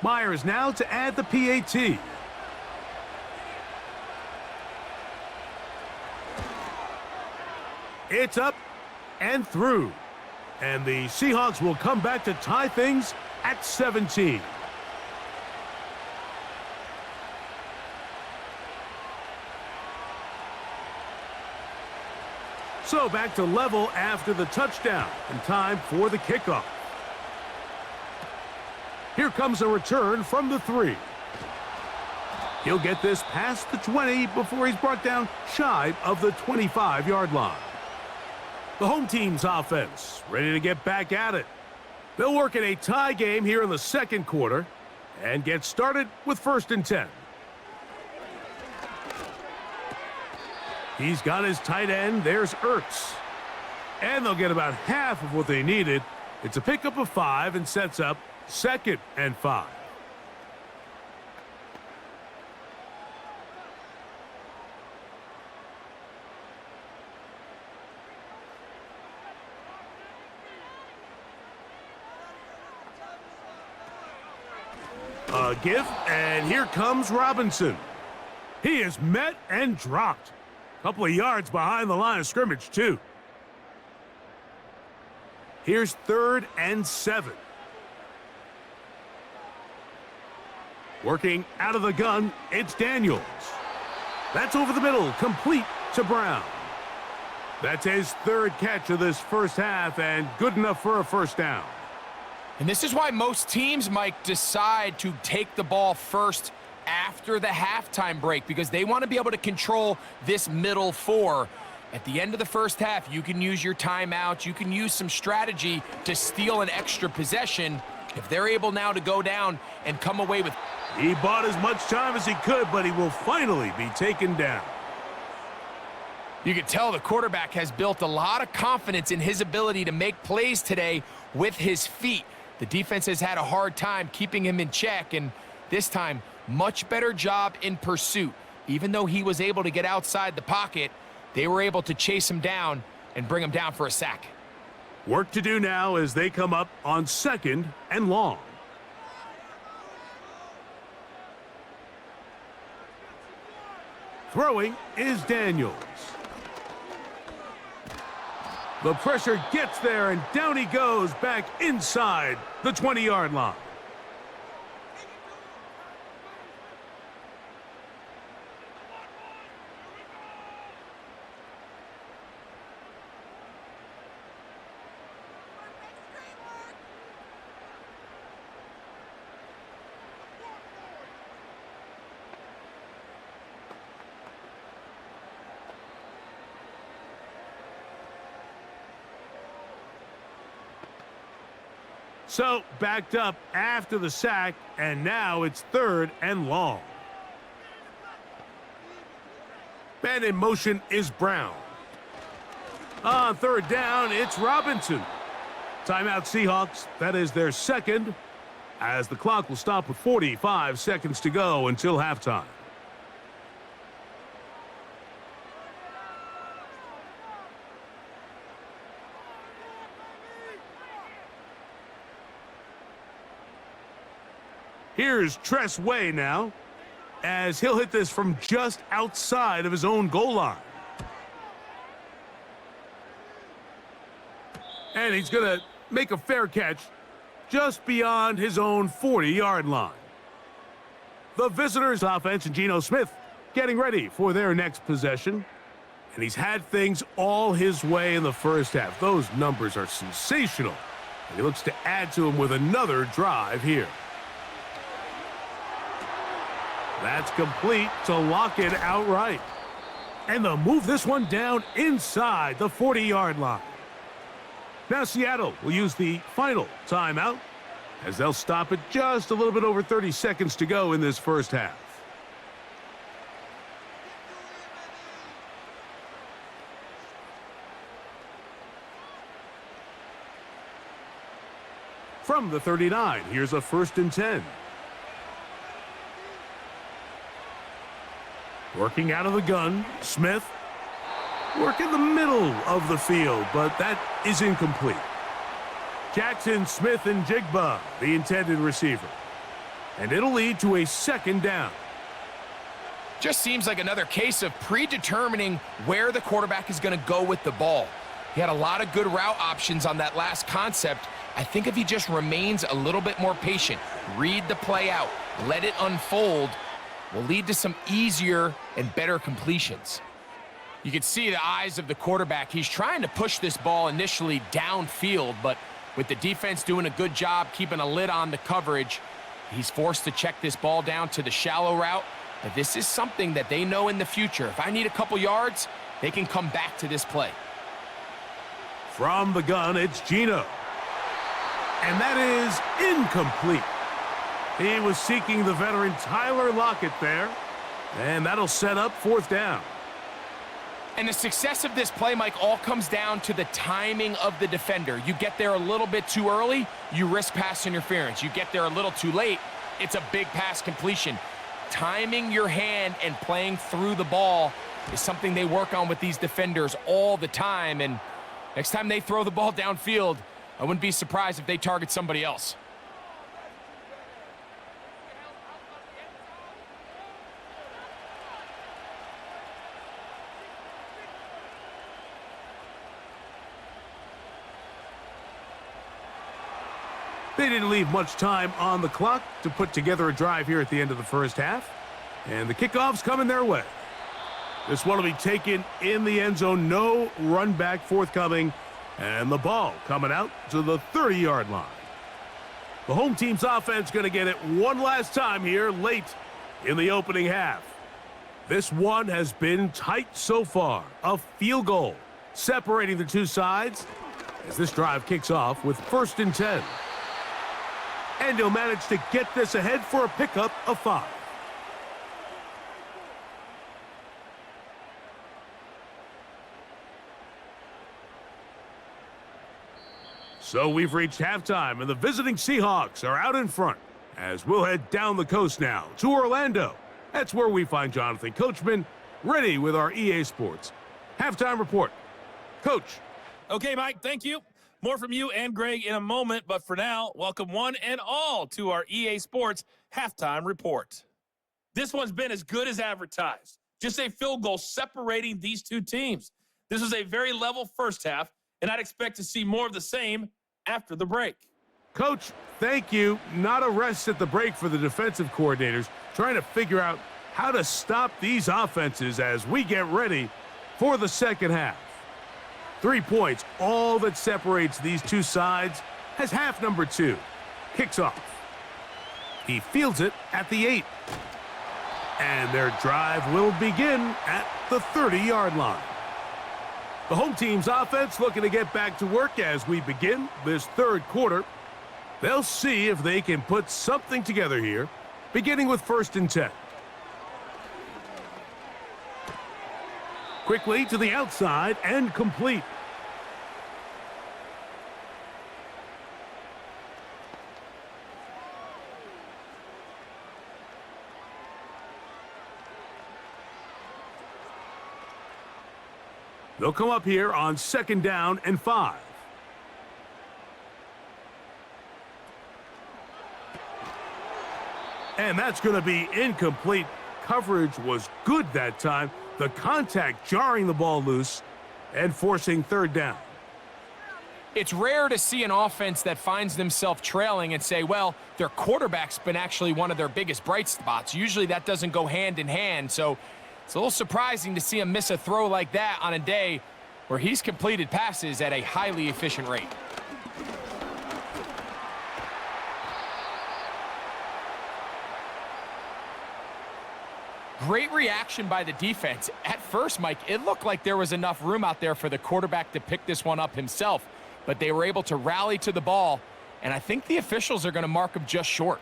Myers now to add the PAT. It's up and through. And the Seahawks will come back to tie things at 17. So back to level after the touchdown, and time for the kickoff. Here comes a return from the 3. He'll get this past the 20 before he's brought down shy of the 25-yard line. The home team's offense ready to get back at it. They'll work in a tie game here in the 2nd quarter and get started with 1st and 10. He's got his tight end. There's Ertz. And they'll get about half of what they needed. It's a pickup of 5 and sets up 2nd and 5. A give, and here comes Robinson. He is met and dropped. Couple of yards behind the line of scrimmage, too. Here's 3rd and 7. Working out of the gun, it's Daniels. That's over the middle, complete to Brown. That's his 3rd catch of this first half, and good enough for a first down. And this is why most teams, Mike, decide to take the ball first after the halftime break, because they want to be able to control this middle 4. At the end of the first half, you can use your timeouts, you can use some strategy to steal an extra possession. If they're able now to go down and come away with... He bought as much time as he could, but he will finally be taken down. You can tell the quarterback has built a lot of confidence in his ability to make plays today with his feet. The defense has had a hard time keeping him in check, and this time, much better job in pursuit. Even though he was able to get outside the pocket, they were able to chase him down and bring him down for a sack. Work to do now as they come up on 2nd and long. Throwing is Daniels. The pressure gets there, and down he goes back inside the 20-yard line. So, backed up after the sack, and now it's 3rd and long. Man in motion is Brown. On 3rd down, it's Robinson. Timeout Seahawks. That is their 2nd, as the clock will stop with 45 seconds to go until halftime. Here's Tress Way now. as he'll hit this from just outside of his own goal line. And he's going to make a fair catch just beyond his own 40-yard line. The visitors' offense and Geno Smith getting ready for their next possession. And he's had things all his way in the first half. Those numbers are sensational. And he looks to add to them with another drive here. That's complete to lock it outright. And they'll move this one down inside the 40-yard line. Now Seattle will use the final timeout as they'll stop it just a little bit over 30 seconds to go in this first half. From the 39, here's a 1st and 10. Working out of the gun, Smith. Work in the middle of the field, but that is incomplete. Jackson, Smith, and Jigba, the intended receiver. And it'll lead to a 2nd down. Just seems like another case of predetermining where the quarterback is going to go with the ball. He had a lot of good route options on that last concept. I think if he just remains a little bit more patient, read the play out, let it unfold, will lead to some easier and better completions. You can see the eyes of the quarterback. He's trying to push this ball initially downfield, but with the defense doing a good job keeping a lid on the coverage, he's forced to check this ball down to the shallow route. But this is something that they know in the future. If I need a couple yards, they can come back to this play. From the gun, it's Geno. And that is incomplete. He was seeking the veteran Tyler Lockett there, and that'll set up 4th down. And the success of this play, Mike, all comes down to the timing of the defender. You get there a little bit too early, you risk pass interference. You get there a little too late, it's a big pass completion. Timing your hand and playing through the ball is something they work on with these defenders all the time. And next time they throw the ball downfield, I wouldn't be surprised if they target somebody else. They didn't leave much time on the clock to put together a drive here at the end of the first half. And the kickoff's coming their way. This one will be taken in the end zone. No run back forthcoming. And the ball coming out to the 30-yard line. The home team's offense going to get it one last time here late in the opening half. This one has been tight so far. A field goal separating the two sides as this drive kicks off with 1st and 10. And he'll manage to get this ahead for a pickup of 5. So we've reached halftime, and the visiting Seahawks are out in front as we'll head down the coast now to Orlando. That's where we find Jonathan Coachman ready with our EA Sports halftime report. Coach. Okay, Mike, thank you. More from you and Greg in a moment, but for now, welcome one and all to our EA Sports halftime report. This one's been as good as advertised. Just a field goal separating these two teams. This was a very level first half, and I'd expect to see more of the same after the break. Coach, thank you. Not a rest at the break for the defensive coordinators, trying to figure out how to stop these offenses as we get ready for the second half. 3 points, all that separates these two sides, as half number 2 kicks off. He fields it at the 8. And their drive will begin at the 30-yard line. The home team's offense looking to get back to work as we begin this third quarter. They'll see if they can put something together here, beginning with 1st and 10. Quickly to the outside and complete. They'll come up here on 2nd down and 5. And that's going to be incomplete. coverage was good that time. The contact jarring the ball loose and forcing third down. It's rare to see an offense that finds themselves trailing and say, well, their quarterback's been actually one of their biggest bright spots. Usually that doesn't go hand in hand, so it's a little surprising to see him miss a throw like that on a day where he's completed passes at a highly efficient rate. Great reaction by the defense. At first, Mike, it looked like there was enough room out there for the quarterback to pick this one up himself, but they were able to rally to the ball, and I think the officials are going to mark him just short.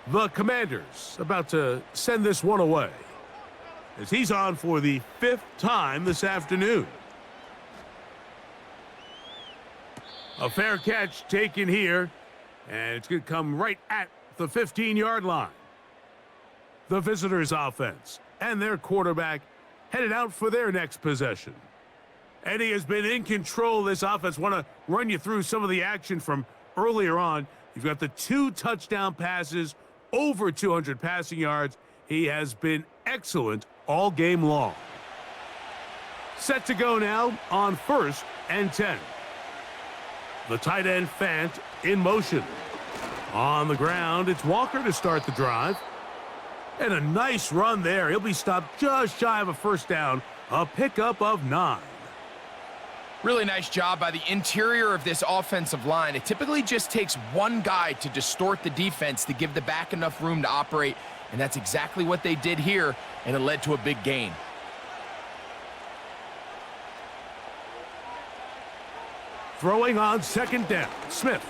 The Commanders about to send this one away as he's on for the 5th time this afternoon. A fair catch taken here, and it's going to come right at the 15-yard line. The visitors' offense and their quarterback headed out for their next possession. And he has been in control of this offense. Want to run you through some of the action from earlier on. You've got the 2 touchdown passes, over 200 passing yards. He has been excellent all game long. Set to go now on 1st and 10. The tight end Fant in motion. On the ground, it's Walker to start the drive. And a nice run there. He'll be stopped just shy of a first down. A pickup of 9. Really nice job by the interior of this offensive line. It typically just takes one guy to distort the defense to give the back enough room to operate, and that's exactly what they did here, and it led to a big gain. Throwing on 2nd down, Smith.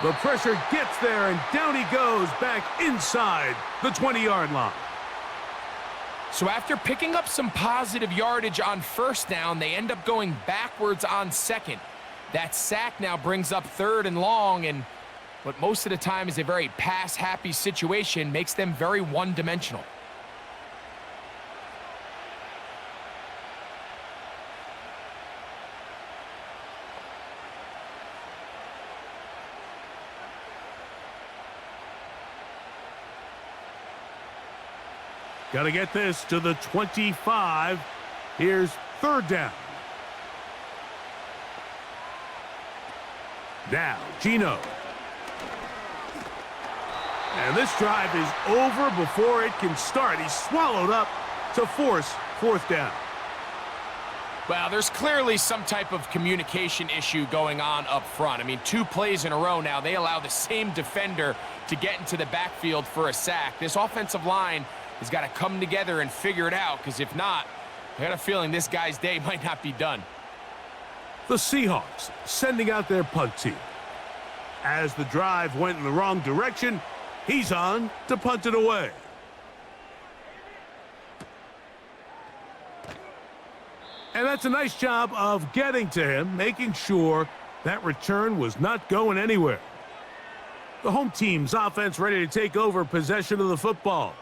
The pressure gets there, and down he goes back inside the 20-yard line. So after picking up some positive yardage on 1st down, they end up going backwards on 2nd. That sack now brings up 3rd and long, and what most of the time is a very pass-happy situation makes them very one-dimensional. Got to get this to the 25. Here's 3rd down. Now, Gino. And this drive is over before it can start. He's swallowed up to force 4th down. Well, there's clearly some type of communication issue going on up front. I mean, 2 plays in a row now, they allow the same defender to get into the backfield for a sack. This offensive line has got to come together and figure it out, because if not, I got a feeling this guy's day might not be done. The Seahawks sending out their punt team. As the drive went in the wrong direction, he's on to punt it away. And that's a nice job of getting to him, making sure that return was not going anywhere. The home team's offense ready to take over possession of the football.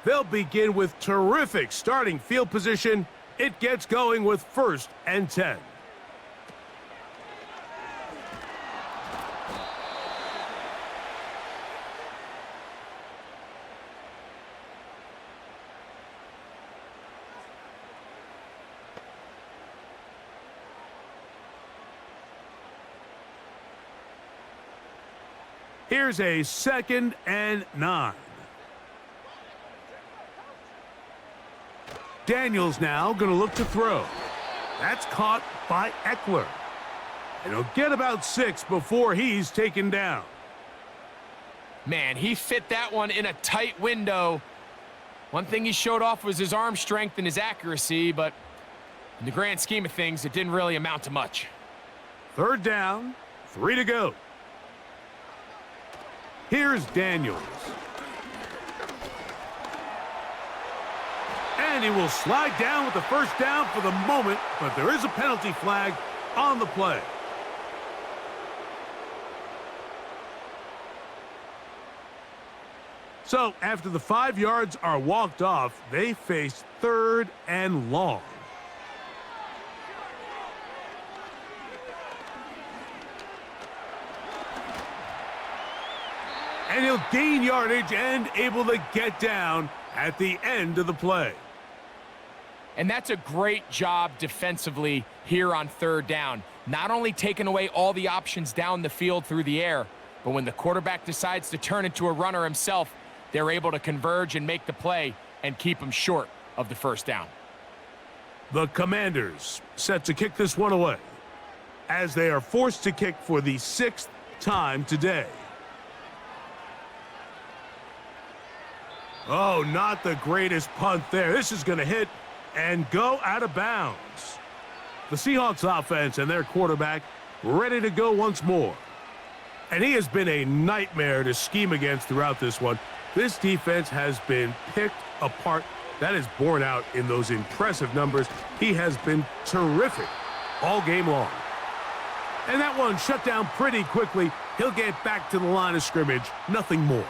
They'll begin with terrific starting field position. It gets going with 1st and 10. Here's a 2nd and 9. Daniels now going to look to throw. That's caught by Eckler. And he'll get about 6 before he's taken down. Man, he fit that one in a tight window. One thing he showed off was his arm strength and his accuracy, but in the grand scheme of things, it didn't really amount to much. 3rd down, 3 to go. Here's Daniels. And he will slide down with the 1st down for the moment, but there is a penalty flag on the play. So after the 5 yards are walked off, they face 3rd and long. And he'll gain yardage and able to get down at the end of the play. And that's a great job defensively here on third down. Not only taking away all the options down the field through the air, but when the quarterback decides to turn into a runner himself, they're able to converge and make the play and keep him short of the first down. The Commanders set to kick this one away as they are forced to kick for the 6th time today. Oh, not the greatest punt there. This is going to hit and go out of bounds. The Seahawks offense and their quarterback ready to go once more. And he has been a nightmare to scheme against throughout this one. This defense has been picked apart. That is borne out in those impressive numbers. He has been terrific all game long. And that one shut down pretty quickly. He'll get back to the line of scrimmage, nothing more.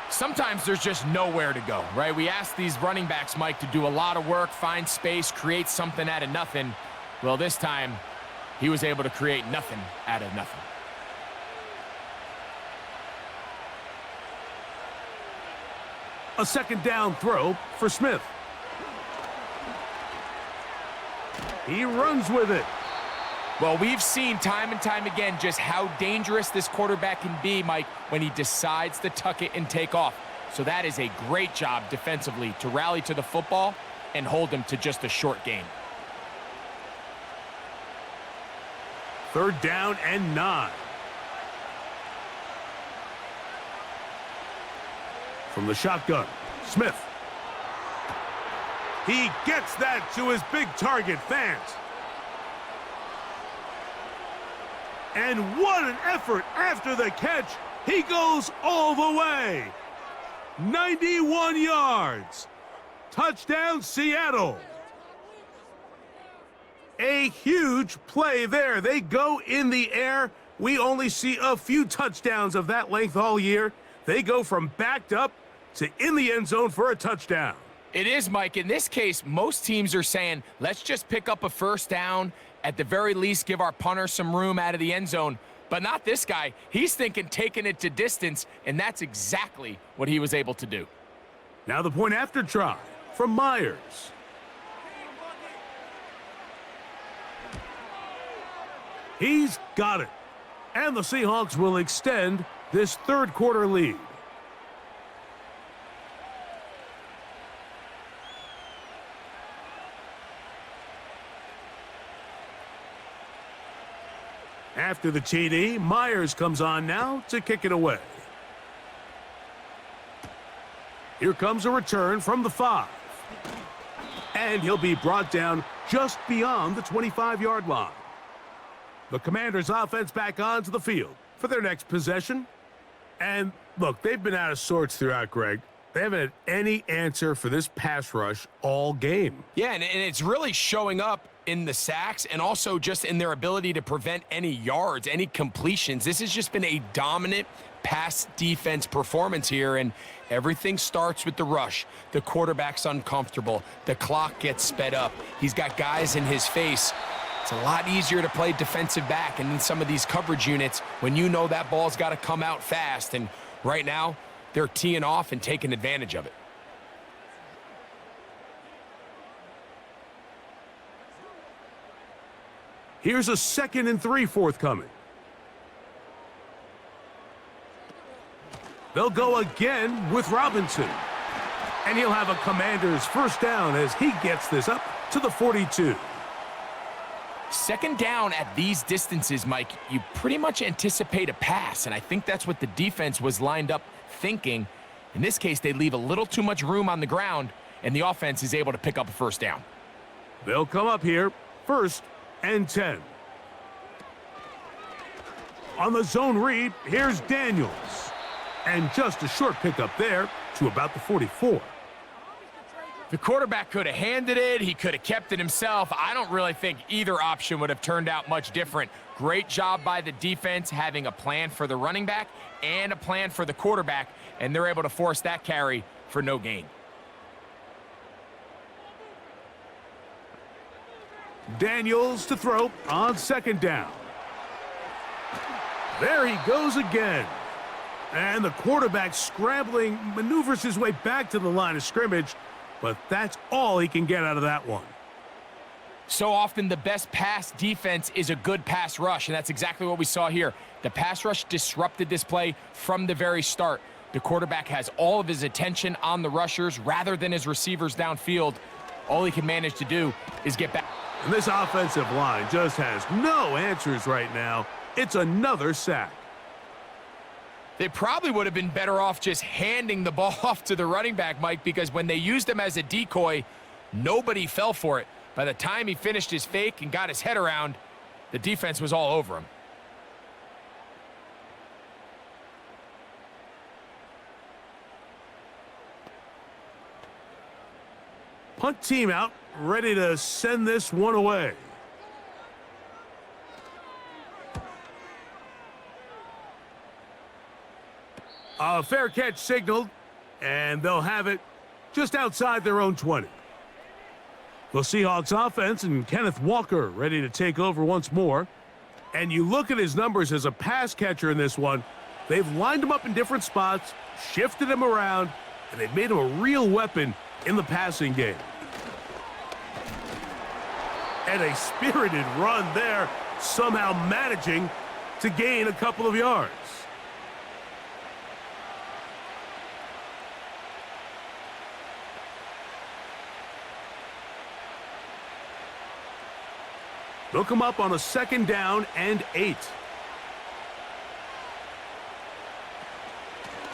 Sometimes there's just nowhere to go, right? We ask these running backs, Mike, to do a lot of work, find space, create something out of nothing. Well, this time, he was able to create nothing out of nothing. A second down throw for Smith. He runs with it. Well, we've seen time and time again just how dangerous this quarterback can be, Mike, when he decides to tuck it and take off. So that is a great job defensively to rally to the football and hold him to just a short gain. 3rd down and 9. From the shotgun, Smith. He gets that to his big target, Fant. And what an effort after the catch. He goes all the way. 91 yards. Touchdown, Seattle. A huge play there. They go in the air. We only see a few touchdowns of that length all year. They go from backed up to in the end zone for a touchdown. It is, Mike. In this case, most teams are saying, let's just pick up a first down. At the very least, give our punter some room out of the end zone. But not this guy. He's thinking taking it to distance, and that's exactly what he was able to do. Now the point after try from Myers. He's got it. And the Seahawks will extend this 3rd quarter lead. After the TD, Myers comes on now to kick it away. Here comes a return from the 5. And he'll be brought down just beyond the 25-yard line. The Commanders' offense back onto the field for their next possession. And look, they've been out of sorts throughout, Greg. They haven't had any answer for this pass rush all game. Yeah, and it's really showing up in the sacks and also just in their ability to prevent any yards, any completions. This has just been a dominant pass defense performance here, and everything starts with the rush. The quarterback's uncomfortable. The clock gets sped up. He's got guys in his face. It's a lot easier to play defensive back and in some of these coverage units when you know that ball's got to come out fast, and right now they're teeing off and taking advantage of it. Here's a 2nd and 3 forthcoming. They'll go again with Robinson. And he'll have a Commander's first down as he gets this up to the 42. 2nd down at these distances, Mike, you pretty much anticipate a pass, and I think that's what the defense was lined up thinking. In this case, they leave a little too much room on the ground, and the offense is able to pick up a first down. They'll come up here, 1st and 10. On the zone read, here's Daniels. And just a short pickup there to about the 44. The quarterback could have handed it. He could have kept it himself. I don't really think either option would have turned out much different. Great job by the defense having a plan for the running back and a plan for the quarterback, and they're able to force that carry for no gain. Daniels to throw on 2nd down. There he goes again. And the quarterback scrambling, maneuvers his way back to the line of scrimmage, but that's all he can get out of that one. So often the best pass defense is a good pass rush, and that's exactly what we saw here. The pass rush disrupted this play from the very start. The quarterback has all of his attention on the rushers rather than his receivers downfield. All he can manage to do is get back. And this offensive line just has no answers right now. It's another sack. They probably would have been better off just handing the ball off to the running back, Mike, because when they used him as a decoy, nobody fell for it. By the time he finished his fake and got his head around, the defense was all over him. Punt team out, ready to send this one away. A fair catch signaled, and they'll have it just outside their own 20. The Seahawks offense and Kenneth Walker ready to take over once more. And you look at his numbers as a pass catcher in this one. They've lined him up in different spots, shifted him around, and they've made him a real weapon in the passing game. And a spirited run there, somehow managing to gain a couple of yards. They'll come up on a 2nd down and 8.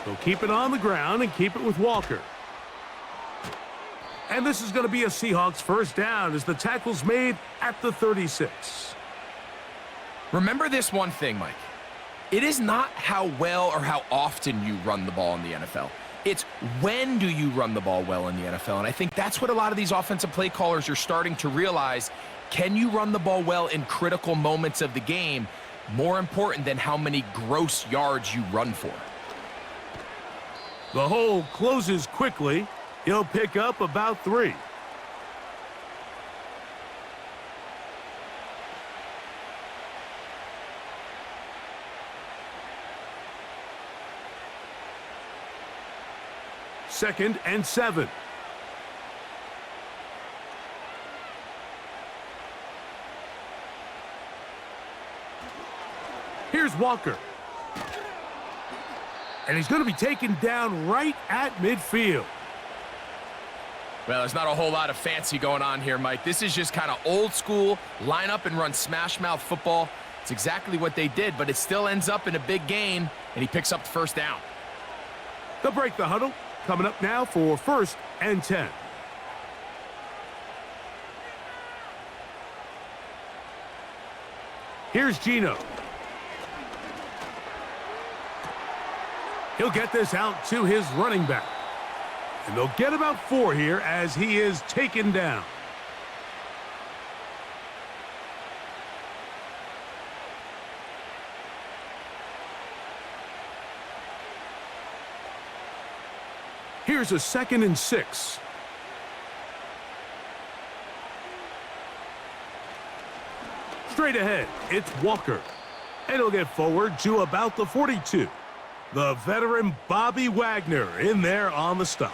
They'll keep it on the ground and keep it with Walker. And this is going to be a Seahawks 1st down as the tackle's made at the 36. Remember this one thing, Mike. It is not how well or how often you run the ball in the NFL. It's when do you run the ball well in the NFL. And I think that's what a lot of these offensive play callers are starting to realize. Can you run the ball well in critical moments of the game? More important than how many gross yards you run for. The hole closes quickly. He'll pick up about 3. Second and 7. Here's Walker. And he's going to be taken down right at midfield. Well, there's not a whole lot of fancy going on here, Mike. This is just kind of old school, line up and run smash mouth football. It's exactly what they did, but it still ends up in a big gain, and he picks up the 1st down. They'll break the huddle. Coming up now for 1st and 10. Here's Gino. He'll get this out to his running back. And they'll get about 4 here as he is taken down. Here's a 2nd and 6. Straight ahead, it's Walker. And he'll get forward to about the 42. The veteran Bobby Wagner in there on the stop.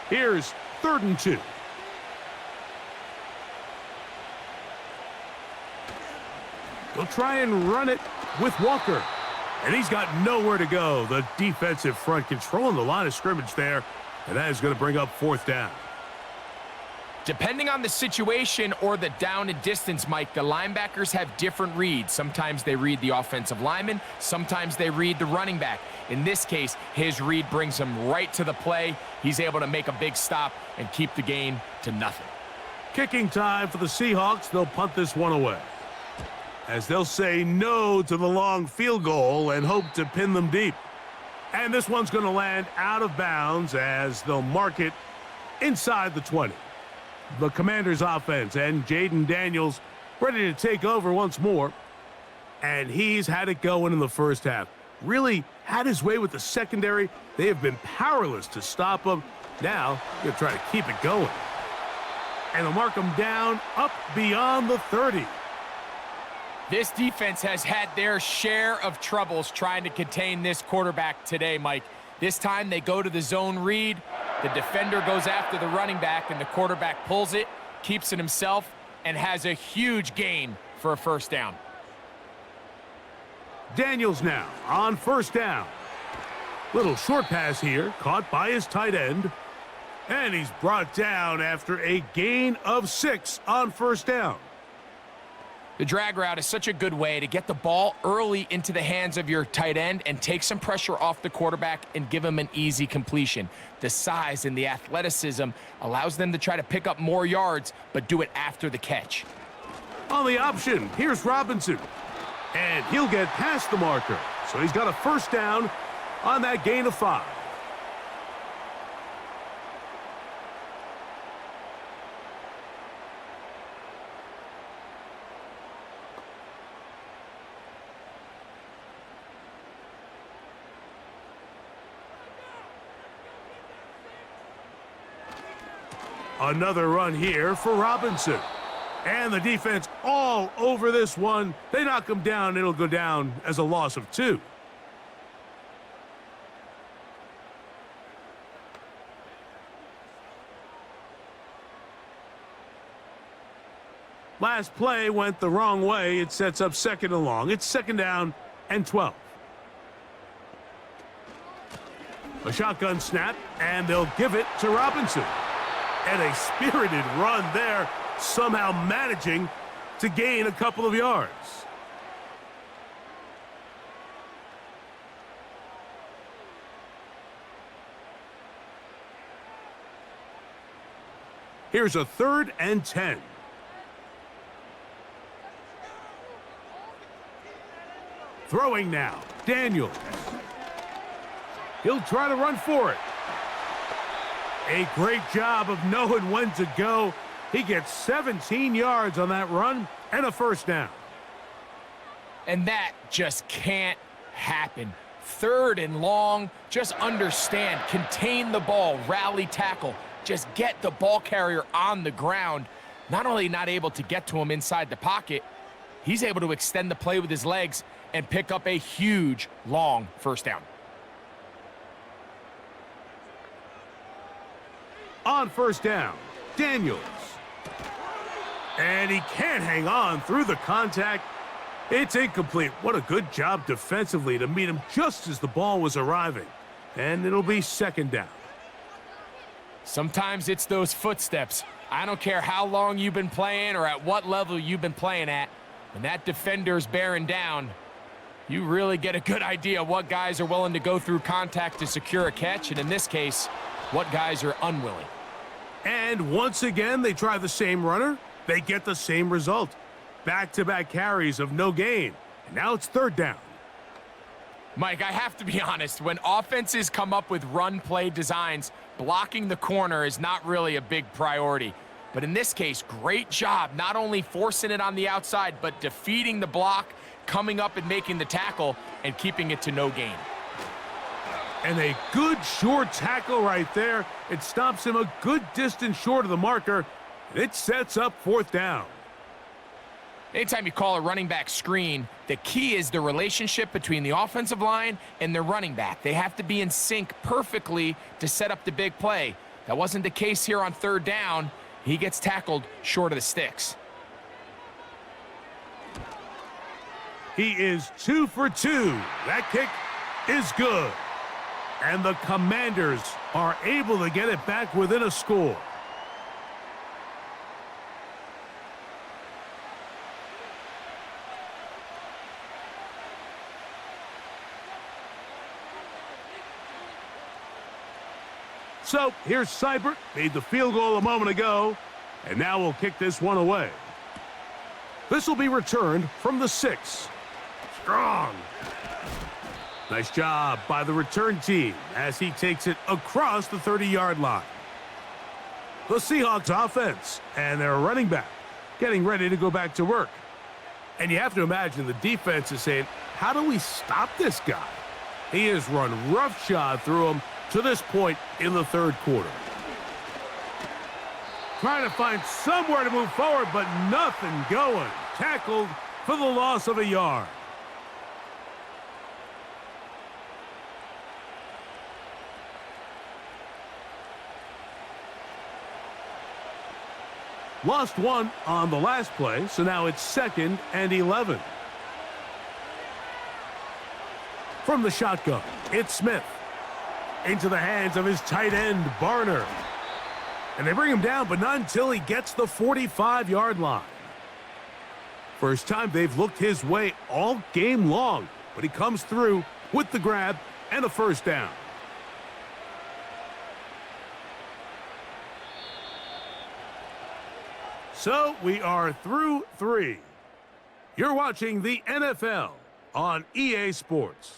Here's 3rd and 2. They'll try and run it with Walker. And he's got nowhere to go. The defensive front controlling the line of scrimmage there. And that is going to bring up 4th down. Depending on the situation or the down and distance, Mike, the linebackers have different reads. Sometimes they read the offensive lineman. Sometimes they read the running back. In this case, his read brings him right to the play. He's able to make a big stop and keep the gain to nothing. Kicking time for the Seahawks. They'll punt this one away, as they'll say no to the long field goal and hope to pin them deep. And this one's going to land out of bounds as they'll mark it inside the 20. The Commanders offense and Jaden Daniels ready to take over once more. And he's had it going in the 1st half. Really had his way with the secondary. They have been powerless to stop him. Now, going to try to keep it going. And they'll mark him down up beyond the 30. This defense has had their share of troubles trying to contain this quarterback today, Mike. This time they go to the zone read. The defender goes after the running back, and the quarterback pulls it, keeps it himself, and has a huge gain for a first down. Daniels now on first down. Little short pass here, caught by his tight end. And he's brought down after a gain of 6 on first down. The drag route is such a good way to get the ball early into the hands of your tight end and take some pressure off the quarterback and give him an easy completion. The size and the athleticism allows them to try to pick up more yards, but do it after the catch. On the option, here's Robinson. And he'll get past the marker. So he's got a first down on that gain of 5. Another run here for Robinson. And the defense all over this one. They knock him down. It'll go down as a loss of 2. Last play went the wrong way. It sets up second and long. It's second down and 12. A shotgun snap, and they'll give it to Robinson. And a spirited run there, somehow managing to gain a couple of yards. Here's a 3rd and 10. Throwing now, Daniels. He'll try to run for it. A great job of knowing when to go. He gets 17 yards on that run and a first down. And that just can't happen. 3rd and long, just understand, contain the ball, rally tackle, just get the ball carrier on the ground. Not only not able to get to him inside the pocket, he's able to extend the play with his legs and pick up a huge, long first down. On first down, Daniels. And he can't hang on through the contact. It's incomplete. What a good job defensively to meet him just as the ball was arriving. And it'll be second down. Sometimes it's those footsteps. I don't care how long you've been playing or at what level you've been playing at. When that defender's bearing down, you really get a good idea what guys are willing to go through contact to secure a catch, and in this case, what guys are unwilling. And once again, they try the same runner. They get the same result. Back-to-back carries of no gain. And now it's third down. Mike, I have to be honest. When offenses come up with run play designs, blocking the corner is not really a big priority. But in this case, great job not only forcing it on the outside, but defeating the block, coming up and making the tackle, and keeping it to no gain. And a good short tackle right there. It stops him a good distance short of the marker. And it sets up fourth down. Anytime you call a running back screen, the key is the relationship between the offensive line and the running back. They have to be in sync perfectly to set up the big play. That wasn't the case here on third down. He gets tackled short of the sticks. He is 2 for 2. That kick is good. And the Commanders are able to get it back within a score. So here's Seibert, made the field goal a moment ago, and now we'll kick this one away. This will be returned from the 6. Strong. Nice job by the return team as he takes it across the 30-yard line. The Seahawks offense and their running back getting ready to go back to work. And you have to imagine the defense is saying, how do we stop this guy? He has run roughshod through him to this point in the third quarter. Trying to find somewhere to move forward, but nothing going. Tackled for the loss of a yard. Lost one on the last play, so now it's 2nd and 11. From the shotgun, it's Smith. Into the hands of his tight end, Barner. And they bring him down, but not until he gets the 45-yard line. First time they've looked his way all game long, but he comes through with the grab and a first down. So we are through 3. You're watching the NFL on EA Sports.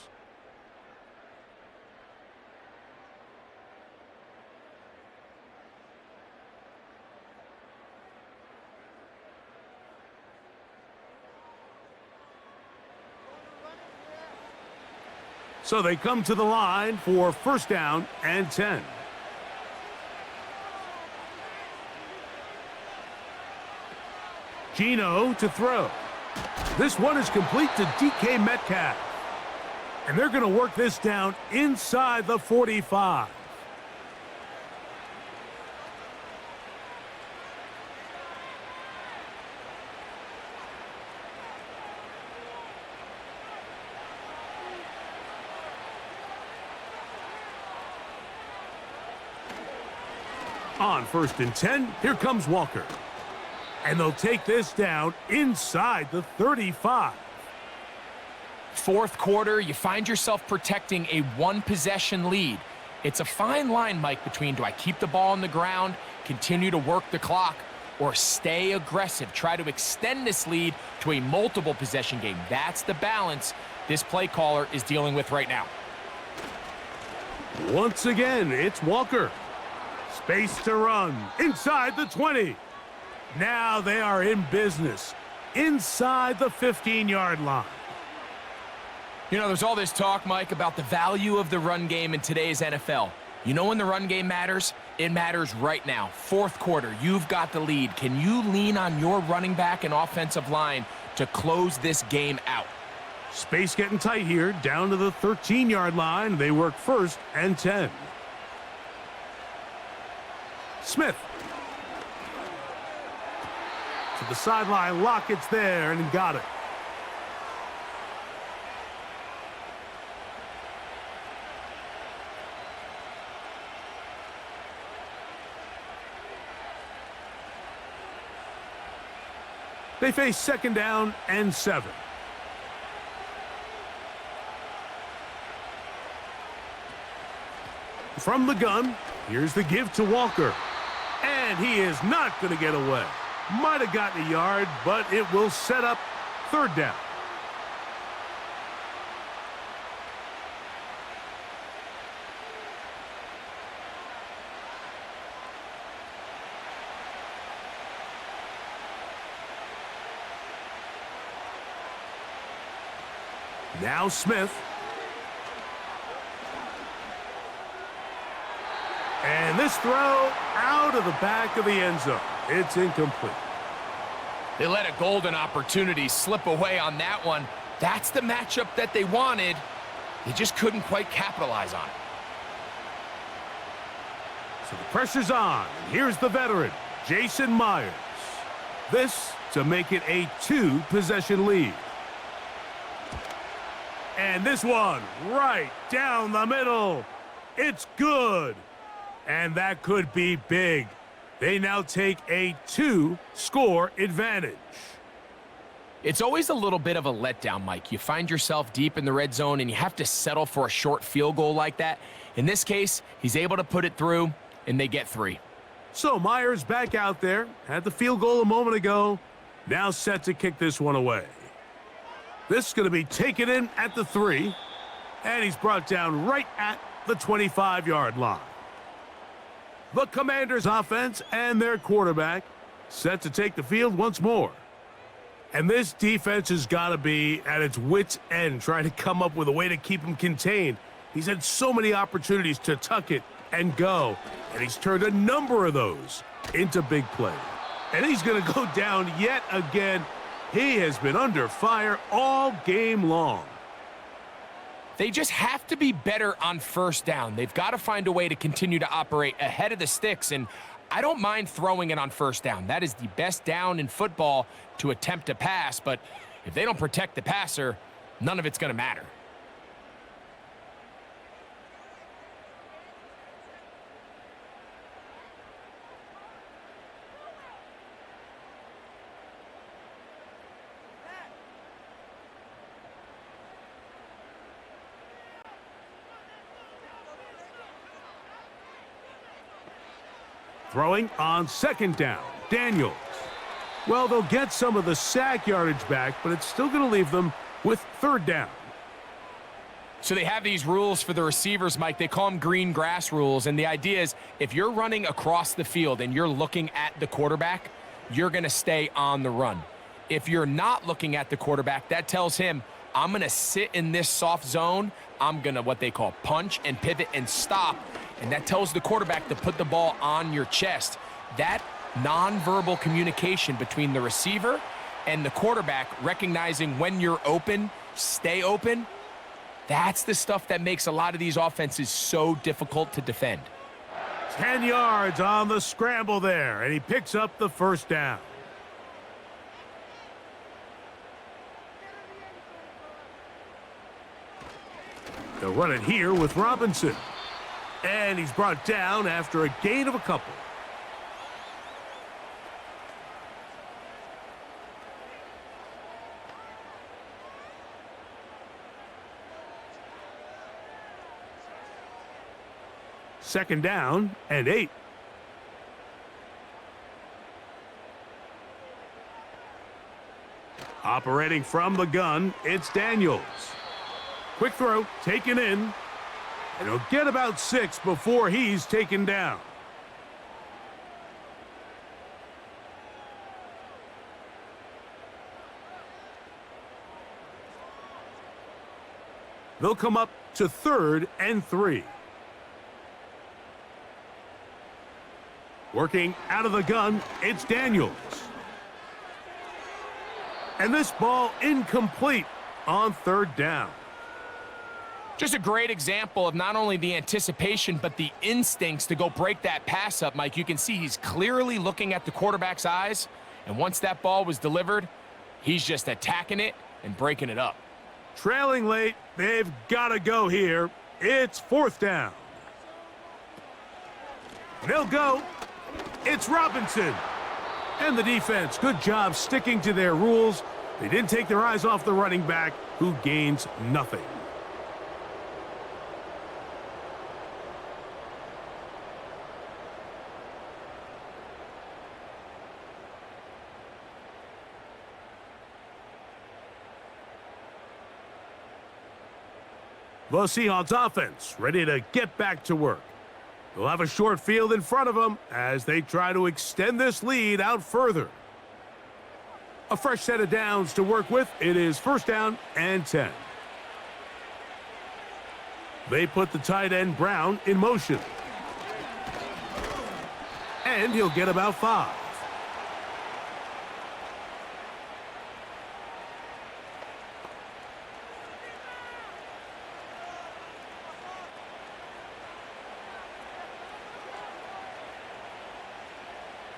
So they come to the line for first down and 10. Geno to throw. This one is complete to DK Metcalf. And they're going to work this down inside the 45. On 1st and 10, here comes Walker. And they'll take this down inside the 35. Fourth quarter, you find yourself protecting a one-possession lead. It's a fine line, Mike, between do I keep the ball on the ground, continue to work the clock, or stay aggressive, try to extend this lead to a multiple-possession game. That's the balance this play caller is dealing with right now. Once again, it's Walker. Space to run inside the 20. Now they are in business inside the 15-yard line. You know, there's all this talk, Mike, about the value of the run game in today's NFL. You know when the run game matters? It matters right now. Fourth quarter, you've got the lead. Can you lean on your running back and offensive line to close this game out? Space getting tight here, down to the 13-yard line. They work 1st and 10. Smith. To the sideline, Lockett's there, and he got it. They face 2nd down and 7. From the gun, here's the give to Walker. And he is not going to get away. Might have gotten a yard, but it will set up 3rd down. Now Smith. And this throw out of the back of the end zone. It's incomplete. They let a golden opportunity slip away on that one. That's the matchup that they wanted. They just couldn't quite capitalize on it. So the pressure's on. Here's the veteran, Jason Myers. This to make it a 2-possession lead. And this one right down the middle. It's good. And that could be big. They now take a 2-score advantage. It's always a little bit of a letdown, Mike. You find yourself deep in the red zone and you have to settle for a short field goal like that. In this case, he's able to put it through and they get 3. So Myers back out there. Had the field goal a moment ago. Now set to kick this one away. This is going to be taken in at the 3. And he's brought down right at the 25-yard line. The Commanders' offense and their quarterback set to take the field once more. And this defense has got to be at its wits' end, trying to come up with a way to keep him contained. He's had so many opportunities to tuck it and go. And he's turned a number of those into big plays. And he's going to go down yet again. He has been under fire all game long. They just have to be better on first down. They've got to find a way to continue to operate ahead of the sticks, and I don't mind throwing it on first down. That is the best down in football to attempt to pass, but if they don't protect the passer, none of it's going to matter. Throwing on second down, Daniels. Well, they'll get some of the sack yardage back, but it's still going to leave them with third down. So they have these rules for the receivers, Mike. They call them green grass rules, and the idea is if you're running across the field and you're looking at the quarterback, you're going to stay on the run. If you're not looking at the quarterback, that tells him, I'm going to sit in this soft zone. I'm going to what they call punch and pivot and stop. And that tells the quarterback to put the ball on your chest. That nonverbal communication between the receiver and the quarterback, recognizing when you're open, stay open, that's the stuff that makes a lot of these offenses so difficult to defend. 10 yards on the scramble there, and he picks up the first down. They'll run it here with Robinson. And he's brought down after a gain of a couple. Second down and 8. Operating from the gun, it's Daniels. Quick throw, taken in. And he'll get about 6 before he's taken down. They'll come up to 3rd and 3. Working out of the gun, it's Daniels. And this ball incomplete on 3rd down. Just a great example of not only the anticipation, but the instincts to go break that pass up, Mike. You can see he's clearly looking at the quarterback's eyes, and once that ball was delivered, he's just attacking it and breaking it up. Trailing late, they've got to go here. It's 4th down. They'll go. It's Robinson. And the defense, good job sticking to their rules. They didn't take their eyes off the running back, who gains nothing. The Seahawks offense ready to get back to work. They'll have a short field in front of them as they try to extend this lead out further. A fresh set of downs to work with. It is 1st down and 10. They put the tight end Brown in motion. And he'll get about 5.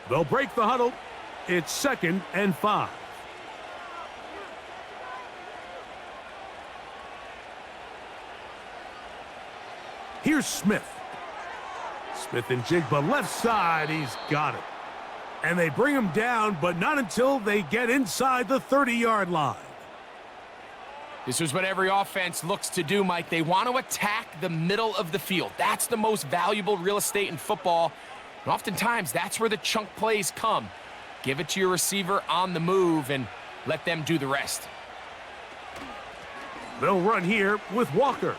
They'll break the huddle. It's 2nd and 5. Here's Smith. Smith and Jigba left side. He's got it. And they bring him down, but not until they get inside the 30-yard line. This is what every offense looks to do, Mike. They want to attack the middle of the field. That's the most valuable real estate in football. And oftentimes, that's where the chunk plays come. Give it to your receiver on the move and let them do the rest. They'll run here with Walker.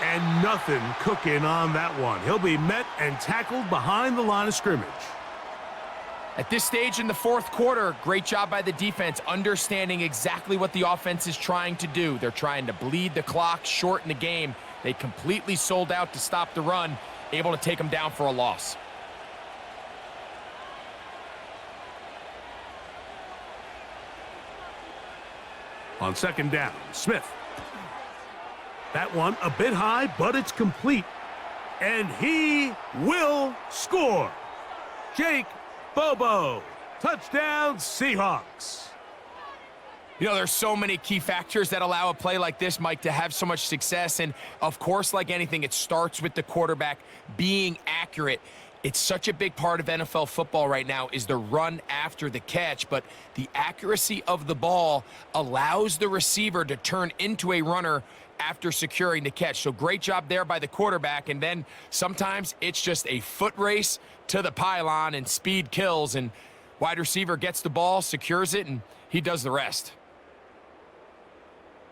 And nothing cooking on that one. He'll be met and tackled behind the line of scrimmage. At this stage in the fourth quarter, great job by the defense, understanding exactly what the offense is trying to do. They're trying to bleed the clock, shorten the game. They completely sold out to stop the run, able to take them down for a loss. On second down, Smith. That one a bit high, but it's complete. And he will score. Jake Bobo. Touchdown, Seahawks. You know, there's so many key factors that allow a play like this, Mike, to have so much success. And, of course, like anything, it starts with the quarterback being accurate. It's such a big part of NFL football right now is the run after the catch, but the accuracy of the ball allows the receiver to turn into a runner after securing the catch. So great job there by the quarterback, and then sometimes it's just a foot race to the pylon and speed kills, and wide receiver gets the ball, secures it, and he does the rest.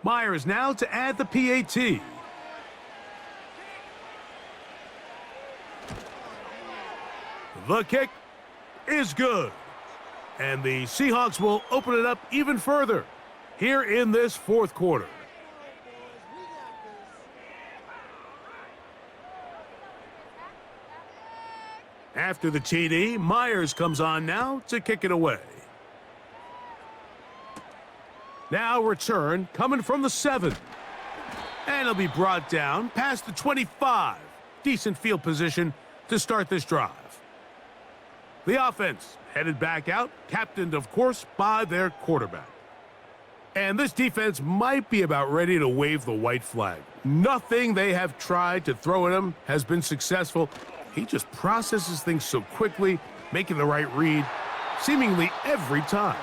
Myers now to add the PAT. The kick is good. And the Seahawks will open it up even further here in this fourth quarter. After the TD, Myers comes on now to kick it away. Now return coming from the 7. And it'll be brought down past the 25. Decent field position to start this drive. The offense headed back out, captained, of course, by their quarterback. And this defense might be about ready to wave the white flag. Nothing they have tried to throw at him has been successful. He just processes things so quickly, making the right read, seemingly every time.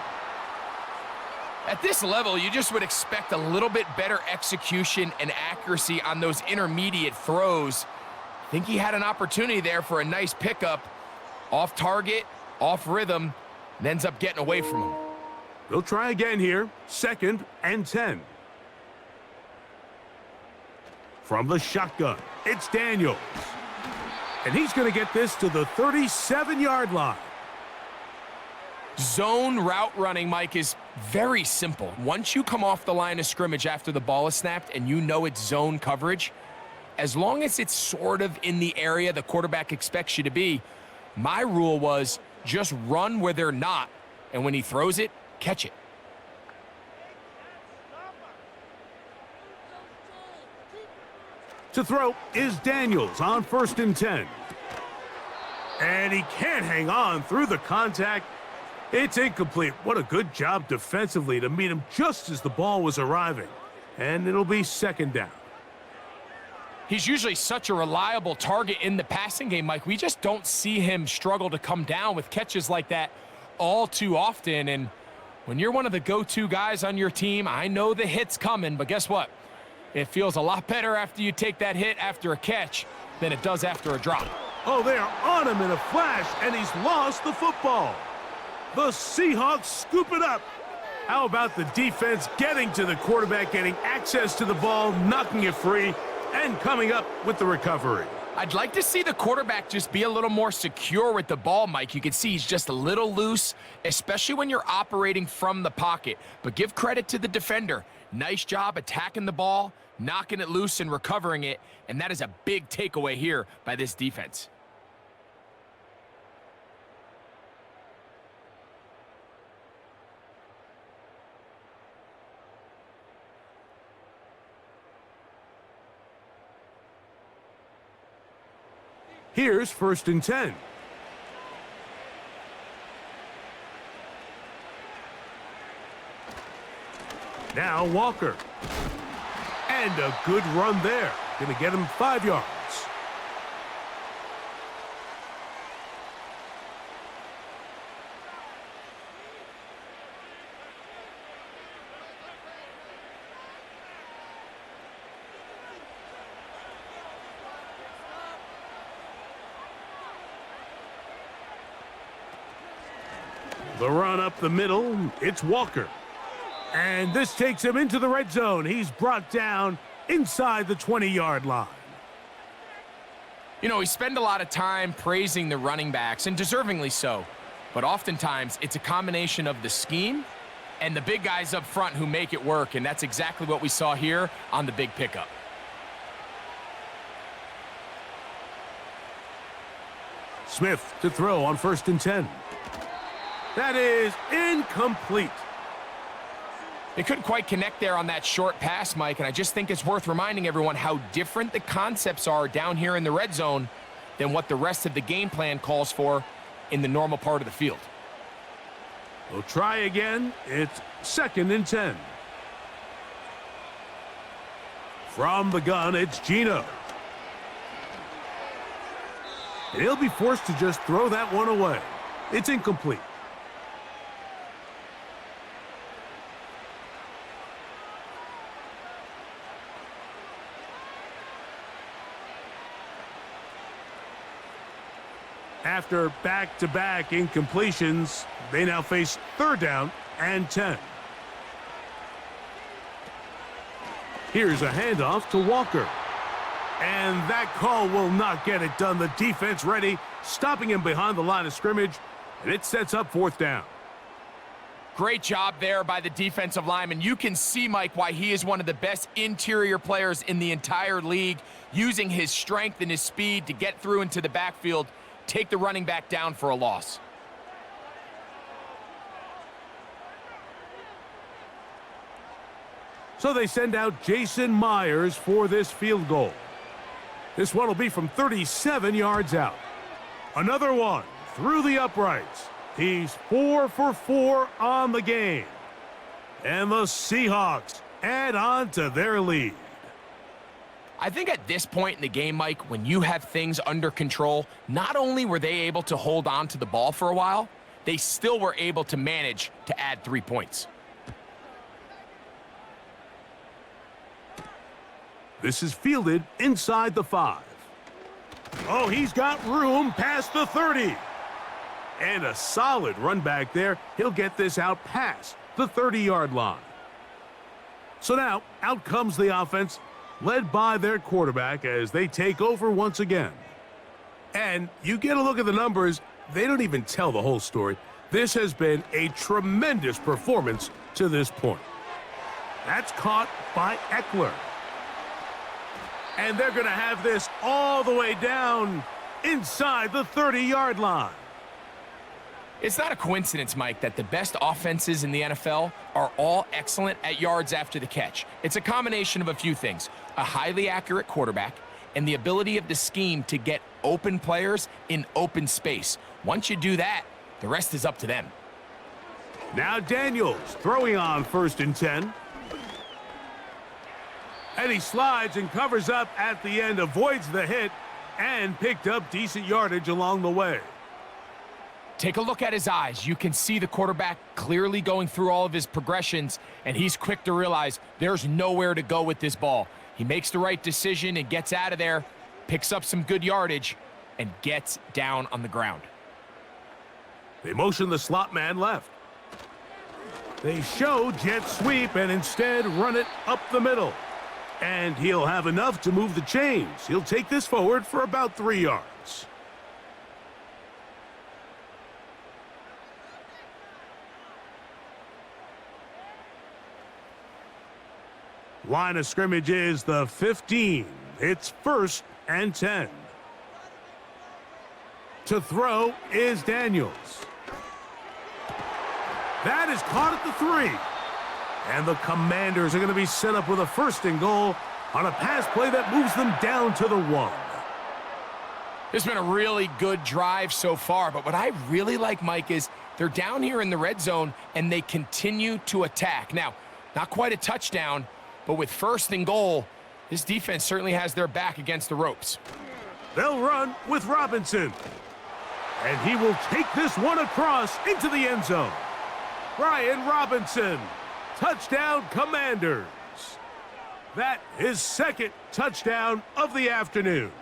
At this level, you just would expect a little bit better execution and accuracy on those intermediate throws. I think he had an opportunity there for a nice pickup. Off target, off rhythm, and ends up getting away from him. They'll try again here, 2nd and 10. From the shotgun, it's Daniels. And he's going to get this to the 37-yard line. Zone route running, Mike, is very simple. Once you come off the line of scrimmage after the ball is snapped and you know it's zone coverage, as long as it's sort of in the area the quarterback expects you to be, my rule was just run where they're not, and when he throws it, catch it. To throw is Daniels on 1st and 10. And he can't hang on through the contact. It's incomplete. What a good job defensively to meet him just as the ball was arriving. And it'll be 2nd down. He's usually such a reliable target in the passing game, Mike. We just don't see him struggle to come down with catches like that all too often. And when you're one of the go-to guys on your team, I know the hit's coming, but guess what? It feels a lot better after you take that hit after a catch than it does after a drop. Oh, they are on him in a flash, and he's lost the football. The Seahawks scoop it up. How about the defense getting to the quarterback, getting access to the ball, knocking it free, and coming up with the recovery? I'd like to see the quarterback just be a little more secure with the ball, Mike. You can see he's just a little loose, especially when you're operating from the pocket. But give credit to the defender. Nice job attacking the ball, knocking it loose and recovering it, and that is a big takeaway here by this defense. Here's 1st and 10. Now Walker. And a good run there. Gonna get him 5 yards. The run up the middle, it's Walker. And this takes him into the red zone. He's brought down inside the 20-yard line. You know, we spend a lot of time praising the running backs, and deservingly so. but oftentimes it's a combination of the scheme and the big guys up front who make it work, and that's exactly what we saw here on the big pickup. Smith to throw on 1st and 10. That is incomplete. They couldn't quite connect there on that short pass, Mike, and I just think it's worth reminding everyone how different the concepts are down here in the red zone than what the rest of the game plan calls for in the normal part of the field. We'll try again. It's 2nd and 10. From the gun, it's Gino. And he'll be forced to just throw that one away. It's incomplete. After back-to-back incompletions, they now face 3rd down and 10. Here's a handoff to Walker. And that call will not get it done. The defense ready, stopping him behind the line of scrimmage, and it sets up 4th down. Great job there by the defensive lineman. You can see, Mike, why he is one of the best interior players in the entire league, using his strength and his speed to get through into the backfield, take the running back down for a loss. So they send out Jason Myers for this field goal. This one will be from 37 yards out. Another one through the uprights. He's 4 for 4 on the game. And the Seahawks add on to their lead. I think at this point in the game, Mike, when you have things under control, not only were they able to hold on to the ball for a while, they still were able to manage to add 3 points. This is fielded inside the 5. Oh, he's got room past the 30. And a solid run back there. He'll get this out past the 30-yard line. So now, out comes the offense, led by their quarterback as they take over once again. And you get a look at the numbers, they don't even tell the whole story. This has been a tremendous performance to this point. That's caught by Eckler. And they're going to have this all the way down inside the 30-yard line. It's not a coincidence, Mike, that the best offenses in the NFL are all excellent at yards after the catch. It's a combination of a few things: a highly accurate quarterback and the ability of the scheme to get open players in open space. Once you do that, the rest is up to them. Now Daniels throwing on 1st and 10. And he slides and covers up at the end, avoids the hit, and picked up decent yardage along the way. Take a look at his eyes. You can see the quarterback clearly going through all of his progressions, and he's quick to realize there's nowhere to go with this ball. He makes the right decision and gets out of there, picks up some good yardage, and gets down on the ground. They motion the slot man left. They show jet sweep and instead run it up the middle. And he'll have enough to move the chains. He'll take this forward for about 3 yards. Line of scrimmage is the 15. It's 1st and 10. To throw is Daniels. That is caught at the 3. And the Commanders are going to be set up with a 1st and goal on a pass play that moves them down to the 1. It's been a really good drive so far, but what I really like, Mike, is they're down here in the red zone and they continue to attack. Now, not quite a touchdown, but with 1st and goal, this defense certainly has their back against the ropes. They'll run with Robinson. And he will take this one across into the end zone. Brian Robinson. Touchdown, Commanders. That is 2nd touchdown of the afternoon.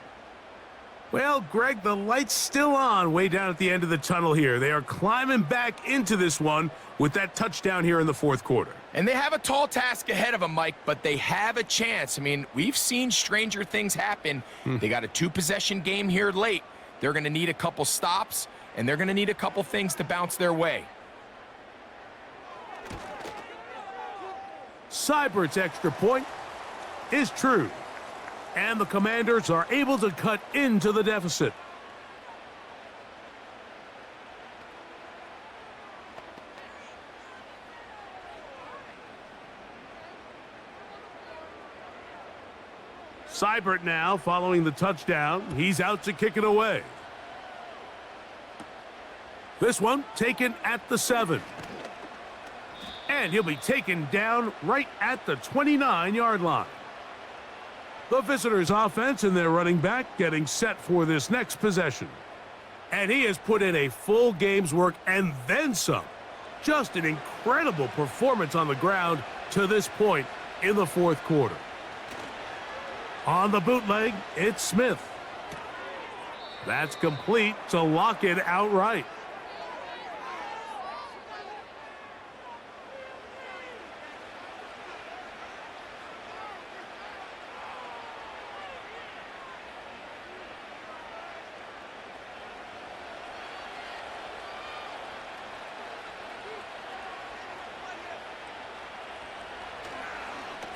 Well, Greg, the light's still on way down at the end of the tunnel here. They are climbing back into this one with that touchdown here in the 4th quarter. And they have a tall task ahead of them, Mike, but they have a chance. I mean, we've seen stranger things happen. They got a 2-possession game here late. They're going to need a couple stops, and they're going to need a couple things to bounce their way. Seibert's extra point is true, and the Commanders are able to cut into the deficit. Seibert now following the touchdown. He's out to kick it away. This one taken at the 7. And he'll be taken down right at the 29-yard line. The visitors' offense and their running back getting set for this next possession. And he has put in a full game's work and then some. Just an incredible performance on the ground to this point in the fourth quarter. On the bootleg, it's Smith. That's complete to lock it outright.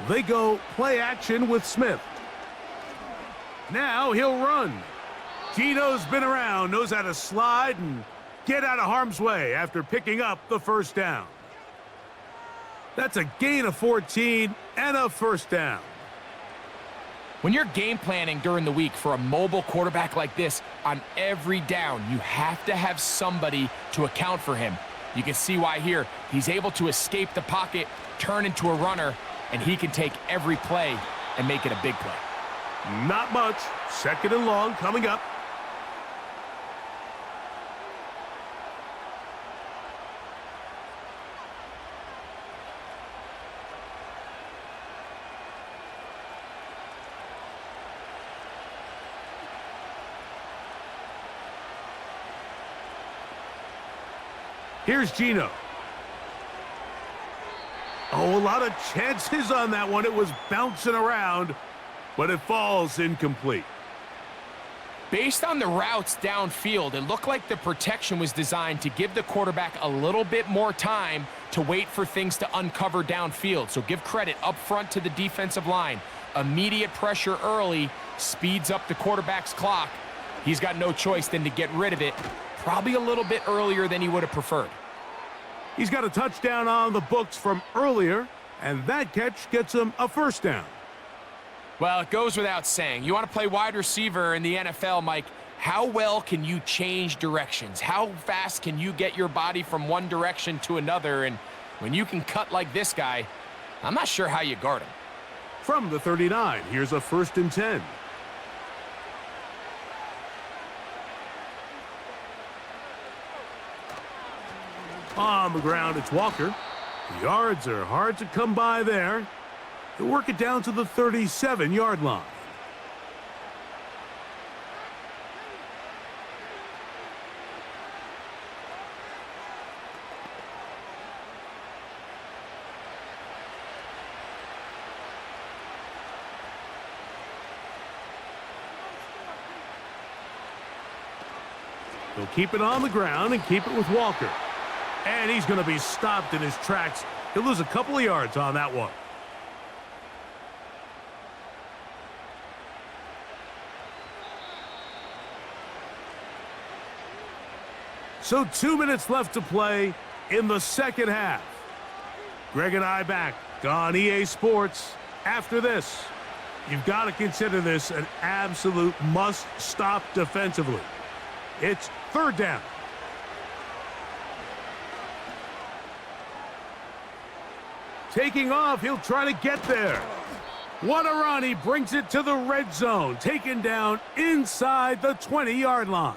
They go play action with Smith. Now he'll run. Gino's been around, knows how to slide and get out of harm's way after picking up the first down. That's a gain of 14 and a first down. When you're game planning during the week for a mobile quarterback like this, on every down, you have to have somebody to account for him. You can see why here. He's able to escape the pocket, turn into a runner, and he can take every play and make it a big play. Not much. Second and long coming up. Here's Gino. Oh, a lot of chances on that one. It was bouncing around, but it falls incomplete. Based on the routes downfield, it looked like the protection was designed to give the quarterback a little bit more time to wait for things to uncover downfield. So give credit up front to the defensive line. Immediate pressure early speeds up the quarterback's clock. He's got no choice than to get rid of it, probably a little bit earlier than he would have preferred. He's got a touchdown on the books from earlier, and that catch gets him a first down. Well, it goes without saying. You want to play wide receiver in the NFL, Mike, how well can you change directions? How fast can you get your body from one direction to another? And when you can cut like this guy, I'm not sure how you guard him. From the 39, here's a 1st and 10. On the ground, it's Walker. The yards are hard to come by there. They'll work it down to the 37-yard line. They'll keep it on the ground and keep it with Walker. And he's going to be stopped in his tracks. He'll lose a couple of yards on that one. So 2 minutes left to play in the second half. Greg and I back on EA Sports. After this, you've got to consider this an absolute must-stop defensively. It's 3rd down. Taking off, he'll try to get there. What a run, he brings it to the red zone. Taken down inside the 20-yard line.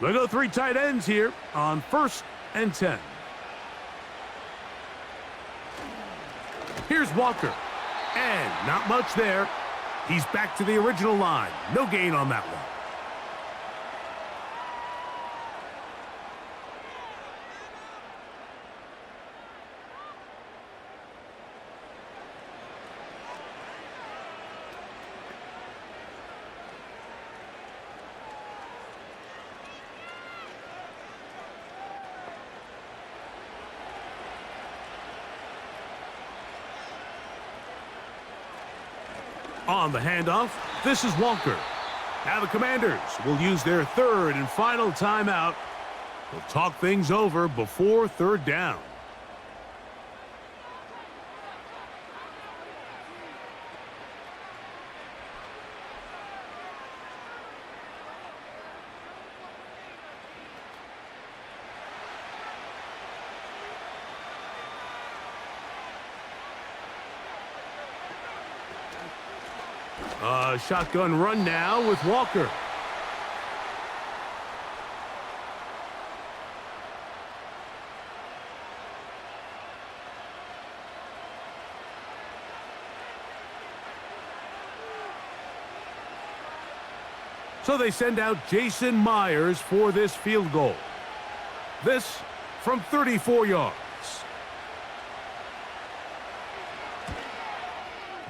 They'll go 3 tight ends here on 1st and 10. Here's Walker. And not much there. He's back to the original line. No gain on that one. On the handoff, this is Walker. Now the Commanders will use their third and final timeout. They'll talk things over before third down. A shotgun run now with Walker. So they send out Jason Myers for this field goal. This from 34 yards.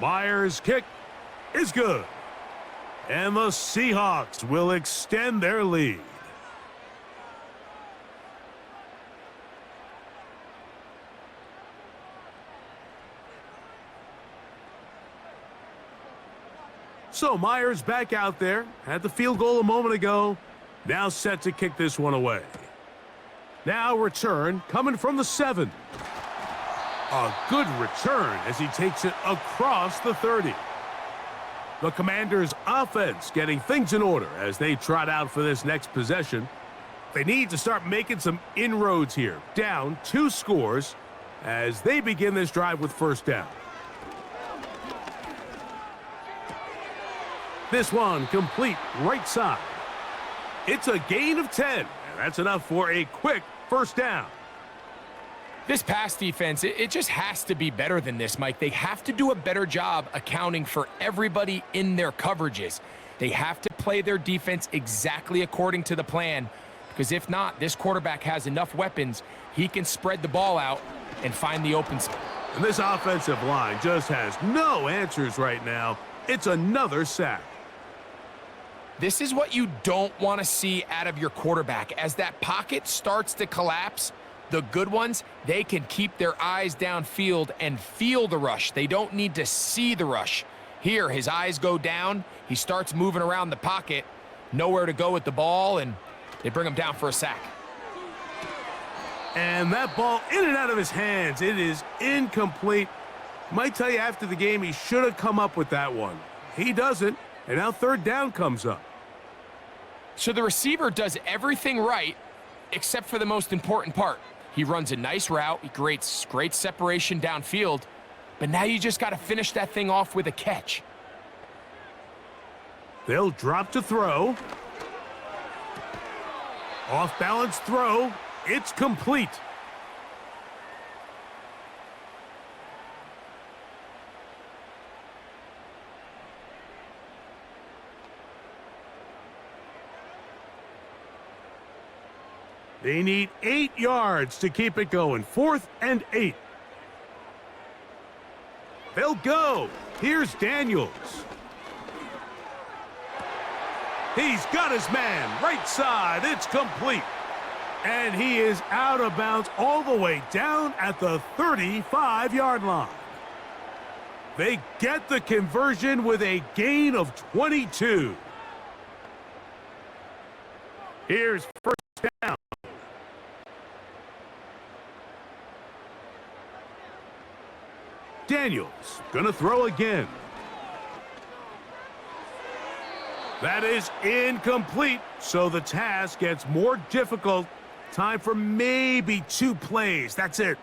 Myers' kick is good. And the Seahawks will extend their lead. So Myers back out there. Had the field goal a moment ago. Now set to kick this one away. Now return coming from the 7. A good return as he takes it across the 30. The Commanders' offense getting things in order as they trot out for this next possession. They need to start making some inroads here. Down 2 scores as they begin this drive with first down. This one complete right side. It's a gain of 10. And that's enough for a quick first down. This pass defense, it just has to be better than this, Mike. They have to do a better job accounting for everybody in their coverages. They have to play their defense exactly according to the plan, because if not, this quarterback has enough weapons, he can spread the ball out and find the open spot. And this offensive line just has no answers right now. It's another sack. This is what you don't want to see out of your quarterback. As that pocket starts to collapse, the good ones, they can keep their eyes downfield and feel the rush. They don't need to see the rush. Here, his eyes go down. He starts moving around the pocket. Nowhere to go with the ball, and they bring him down for a sack. And that ball in and out of his hands. It is incomplete. Might tell you after the game he should have come up with that one. He doesn't, and now third down comes up. So the receiver does everything right except for the most important part. He runs a nice route. He creates great separation downfield. But now you just got to finish that thing off with a catch. They'll drop to throw. Off-balance throw. It's complete. They need 8 yards to keep it going. 4th and 8. They'll go. Here's Daniels. He's got his man. Right side. It's complete. And he is out of bounds all the way down at the 35-yard line. They get the conversion with a gain of 22. Here's first down. Daniels gonna throw again. That is incomplete, so the task gets more difficult. Time for maybe 2 plays. That's it.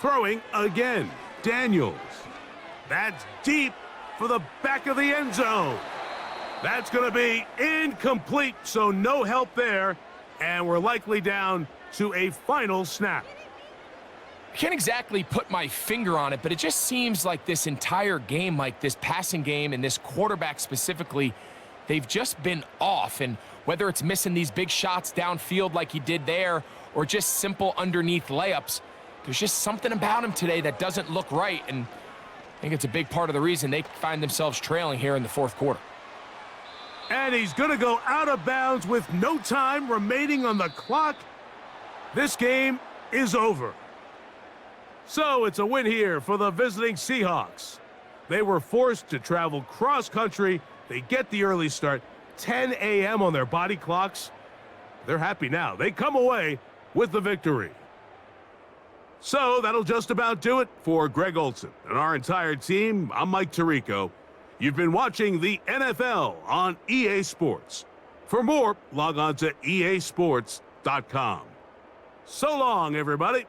Throwing again. Daniels. That's deep for the back of the end zone. That's going to be incomplete, so no help there. And we're likely down to a final snap. I can't exactly put my finger on it, but it just seems like this entire game, like this passing game and this quarterback specifically, they've just been off. And whether it's missing these big shots downfield like he did there or just simple underneath layups, there's just something about him today that doesn't look right. And I think it's a big part of the reason they find themselves trailing here in the fourth quarter. And he's going to go out of bounds with no time remaining on the clock. This game is over. So it's a win here for the visiting Seahawks. They were forced to travel cross-country. They get the early start, 10 a.m. on their body clocks. They're happy now. They come away with the victory. So that'll just about do it for Greg Olson and our entire team. I'm Mike Tirico. You've been watching the NFL on EA Sports. For more, log on to easports.com. So long, everybody.